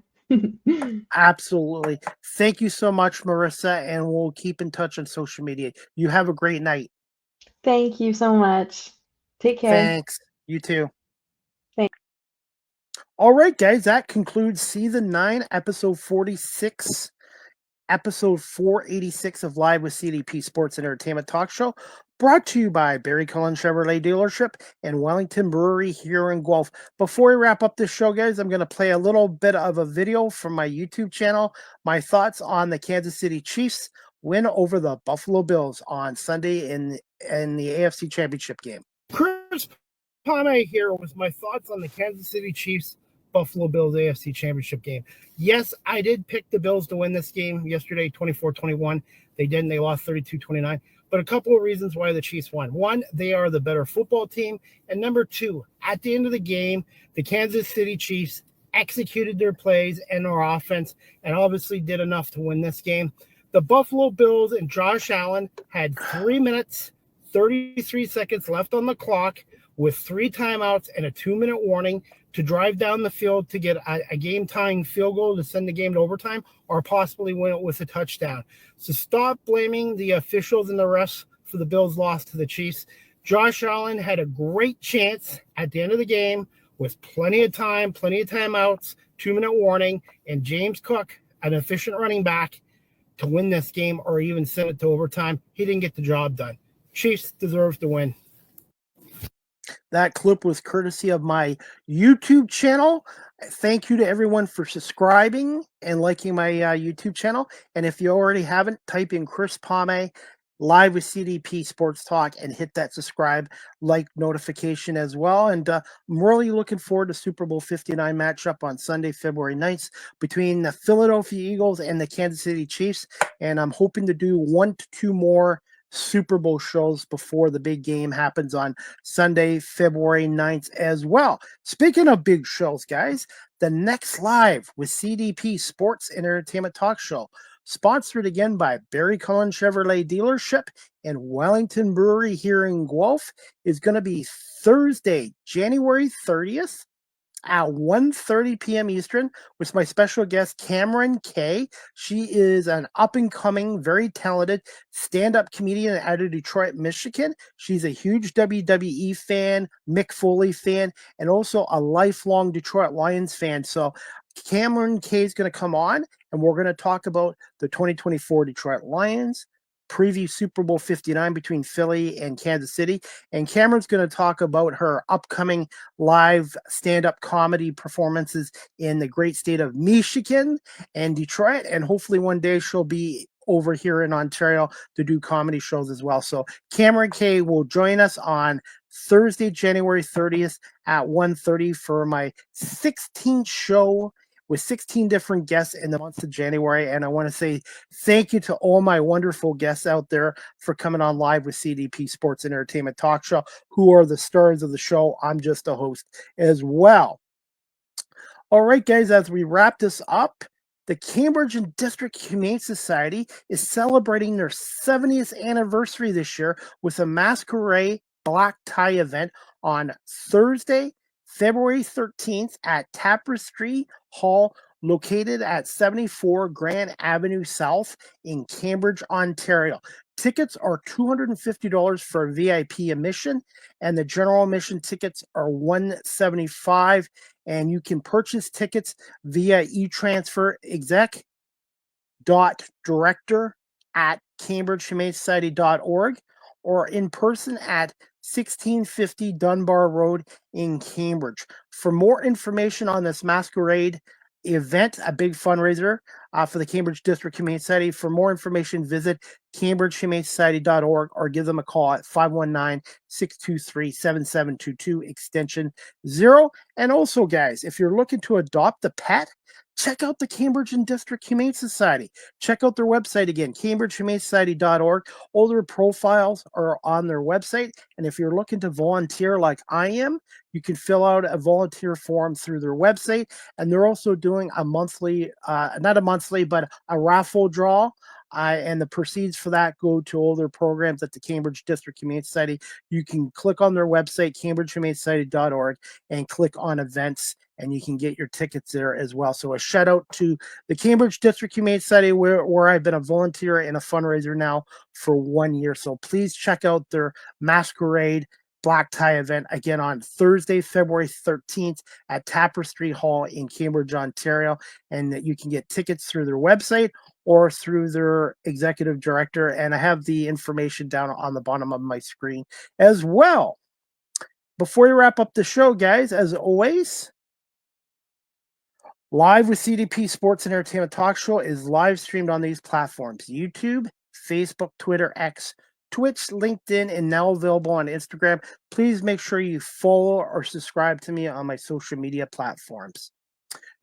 [SPEAKER 1] Absolutely. Thank you so much, Marissa, and we'll keep in touch on social media. You have a great night.
[SPEAKER 2] Thank you so much. Take care.
[SPEAKER 1] Thanks. You too.
[SPEAKER 2] Thanks.
[SPEAKER 1] All right, guys, that concludes season 9, episode 46, episode 486 of Live with CDP Sports and Entertainment Talk Show, brought to you by Barry Cullen Chevrolet Dealership and Wellington Brewery here in Guelph. Before we wrap up this show, guys, I'm going to play a little bit of a video from my YouTube channel, my thoughts on the Kansas City Chiefs win over the Buffalo Bills on Sunday in the AFC Championship game. Chris Pomay here with my thoughts on the Kansas City Chiefs Buffalo Bills AFC Championship game. Yes, I did pick the Bills to win this game yesterday, 24-21. They didn't. They lost 32-29. but a couple of reasons why the Chiefs won. One, they are the better football team. And number two, at the end of the game, the Kansas City Chiefs executed their plays and their offense and obviously did enough to win this game. The Buffalo Bills and Josh Allen had 3 minutes, 33 seconds left on the clock with 3 timeouts and a 2-minute warning to drive down the field to get a game-tying field goal to send the game to overtime or possibly win it with a touchdown. So stop blaming the officials and the refs for the Bills' loss to the Chiefs. Josh Allen had a great chance at the end of the game with plenty of time, plenty of timeouts, 2-minute warning, and James Cook, an efficient running back, to win this game or even send it to overtime. He didn't get the job done. Chiefs deserve to win. That clip was courtesy of my YouTube channel. Thank you to everyone for subscribing and liking my YouTube channel. And if you already haven't, type in Chris Pomay live with CDP Sports Talk and hit that subscribe, like notification as well. And I'm really looking forward to Super Bowl 59 matchup on Sunday, February 9th between the Philadelphia Eagles and the Kansas City Chiefs. And I'm hoping to do 1 to 2 more Super Bowl shows before the big game happens on Sunday, February 9th as well. Speaking of big shows, guys, the next Live with CDP Sports and Entertainment Talk Show, sponsored again by Barry Cullen Chevrolet Dealership and Wellington Brewery here in Guelph, is going to be Thursday, January 30th at 1:30 p.m. Eastern with my special guest, Cameron Kay. She is an up-and-coming, very talented stand-up comedian out of Detroit, Michigan. She's a huge WWE fan, Mick Foley fan, and also a lifelong Detroit Lions fan. So Cameron Kay is going to come on, and we're going to talk about the 2024 Detroit Lions, preview Super Bowl 59 between Philly and Kansas City. And Cameron's going to talk about her upcoming live stand-up comedy performances in the great state of Michigan and Detroit. And hopefully one day she'll be over here in Ontario to do comedy shows as well. So Cameron Kay will join us on Thursday, January 30th at 1:30 for my 16th show with 16 different guests in the month of January. And I want to say thank you to all my wonderful guests out there for coming on live with CDP Sports and Entertainment Talk Show, who are the stars of the show. I'm just a host as well. All right, guys, as we wrap this up, the Cambridge and District Humane Society is celebrating their 70th anniversary this year with a masquerade black tie event on Thursday, February 13th at Tapestry Hall, located at 74 Grand Avenue South in Cambridge, Ontario. Tickets are $250 for VIP admission, and the general admission tickets are $175. And you can purchase tickets via e-transfer exec.director@cambridgehumanesociety.org or in person at 1650 Dunbar Road in Cambridge. For more information on this masquerade event, a big fundraiser for the Cambridge District Humane Society, for more information, visit cambridgehumanesociety.org or give them a call at 519-623-7722, extension 0. And also, guys, if you're looking to adopt a pet, check out the Cambridge and District Humane Society. Check out their website again, cambridgehumanesociety.org. All their profiles are on their website. And if you're looking to volunteer like I am, you can fill out a volunteer form through their website. And they're also doing a monthly, not a monthly, but a raffle draw. And the proceeds for that go to all their programs at the Cambridge District Humane Society. You can click on their website, cambridgehumanesociety.org, and click on events, and you can get your tickets there as well. So a shout out to the Cambridge District Humane Society, where I've been a volunteer and a fundraiser now for 1 year. So please check out their masquerade black tie event again on Thursday, February 13th at Tapestry Hall in Cambridge, Ontario. And that you can get tickets through their website or through their executive director. And I have the information down on the bottom of my screen as well. Before we wrap up the show, guys, as always, Live with CDP Sports and Entertainment Talk Show is live streamed on these platforms: YouTube, Facebook, Twitter, X, Twitch, LinkedIn, and now available on Instagram. Please make sure you follow or subscribe to me on my social media platforms.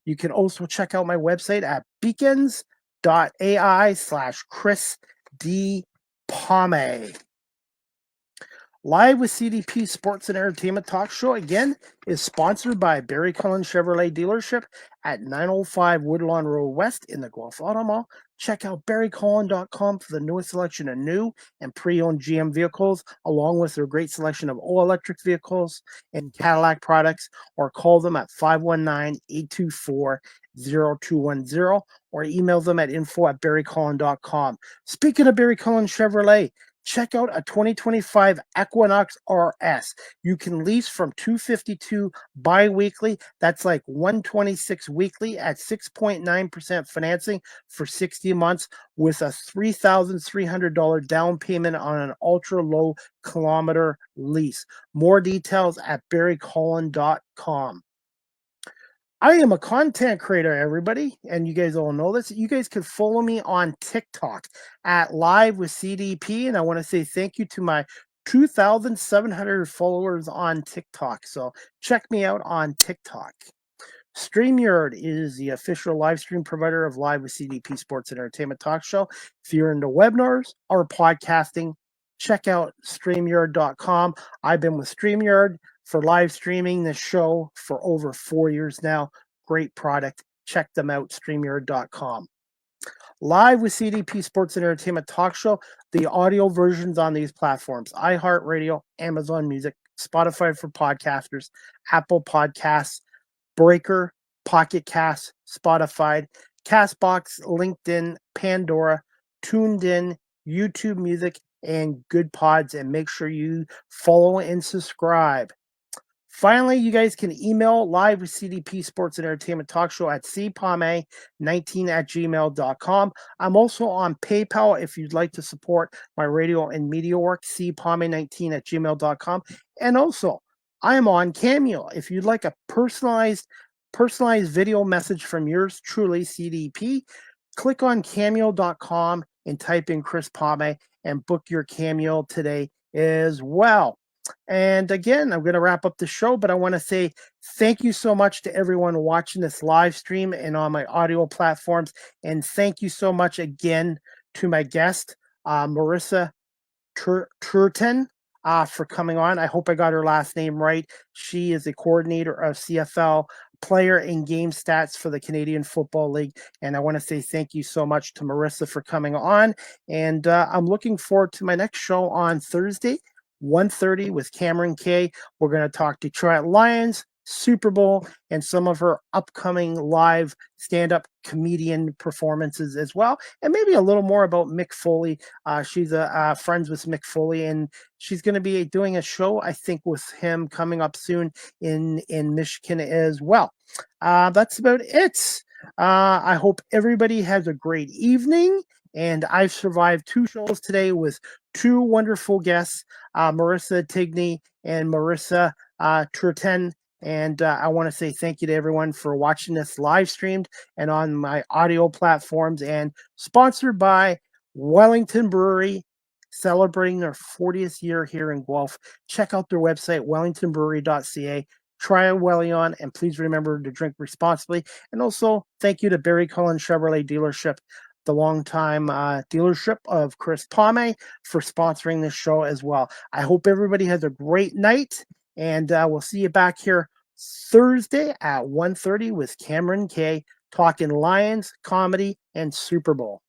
[SPEAKER 1] You can also check out my website at beacons.ai/ChrisD Pomay. Live with CDP Sports and Entertainment Talk Show again is sponsored by Barry Cullen Chevrolet Dealership at 905 Woodlawn Road West in the Guelph Auto Mall. Check out barrycullen.com for the newest selection of new and pre-owned GM vehicles, along with their great selection of all-electric vehicles and Cadillac products, or call them at 519-824-0210 or email them at info@barrycullen.com. Speaking of Barry Cullen Chevrolet, check out a 2025 Equinox RS. You can lease from $252 bi-weekly. That's like $126 weekly at 6.9% financing for 60 months with a $3,300 down payment on an ultra-low kilometer lease. More details at barrycullen.com. I am a content creator, everybody, and you guys all know this. You guys can follow me on TikTok at Live with CDP, and I want to say thank you to my 2,700 followers on TikTok. So check me out on TikTok. StreamYard is the official live stream provider of Live with CDP Sports and Entertainment Talk Show. If you're into webinars or podcasting, check out StreamYard.com. I've been with StreamYard for live streaming this show for over 4 years now. Great product. Check them out, StreamYard.com. Live with CDP Sports and Entertainment Talk Show, the audio versions on these platforms: iHeartRadio, Amazon Music, Spotify for podcasters, Apple Podcasts, Breaker, Pocket Cast, Spotify, Castbox, LinkedIn, Pandora, Tuned In, YouTube Music, and Good Pods. And make sure you follow and subscribe. Finally, you guys can email Live with CDP Sports and Entertainment Talk Show at cpomay19@gmail.com. I'm also on PayPal if you'd like to support my radio and media work, cpomay19@gmail.com. And also, I am on Cameo. If you'd like a personalized video message from yours truly, CDP, click on cameo.com and type in Chris Pomay and book your Cameo today as well. And again, I'm going to wrap up the show, but I want to say thank you so much to everyone watching this live stream and on my audio platforms. And thank you so much again to my guest, Marissa Turton, for coming on. I hope I got her last name right. She is a coordinator of CFL player and game stats for the Canadian Football League. And I want to say thank you so much to Marissa for coming on. And I'm looking forward to my next show on Thursday, 1:30 with Cameron Kay. We're going to talk Detroit Lions, Super Bowl, and some of her upcoming live stand-up comedian performances as well, and maybe a little more about Mick Foley. She's friends with Mick Foley, and she's going to be doing a show, I think, with him coming up soon in Michigan as well. That's about it. I hope everybody has a great evening. And I've survived 2 shows today with 2 wonderful guests, Marissa Tigney and Marissa Turton. And I want to say thank you to everyone for watching this live streamed and on my audio platforms, and sponsored by Wellington Brewery, celebrating their 40th year here in Guelph. Check out their website, wellingtonbrewery.ca. Try a Wellion, and please remember to drink responsibly. And also, thank you to Barry Cullen Chevrolet Dealership, the longtime dealership of Chris Pomay, for sponsoring this show as well. I hope everybody has a great night, and we'll see you back here Thursday at 1:30 with Cameron Kay, talking Lions, comedy, and Super Bowl.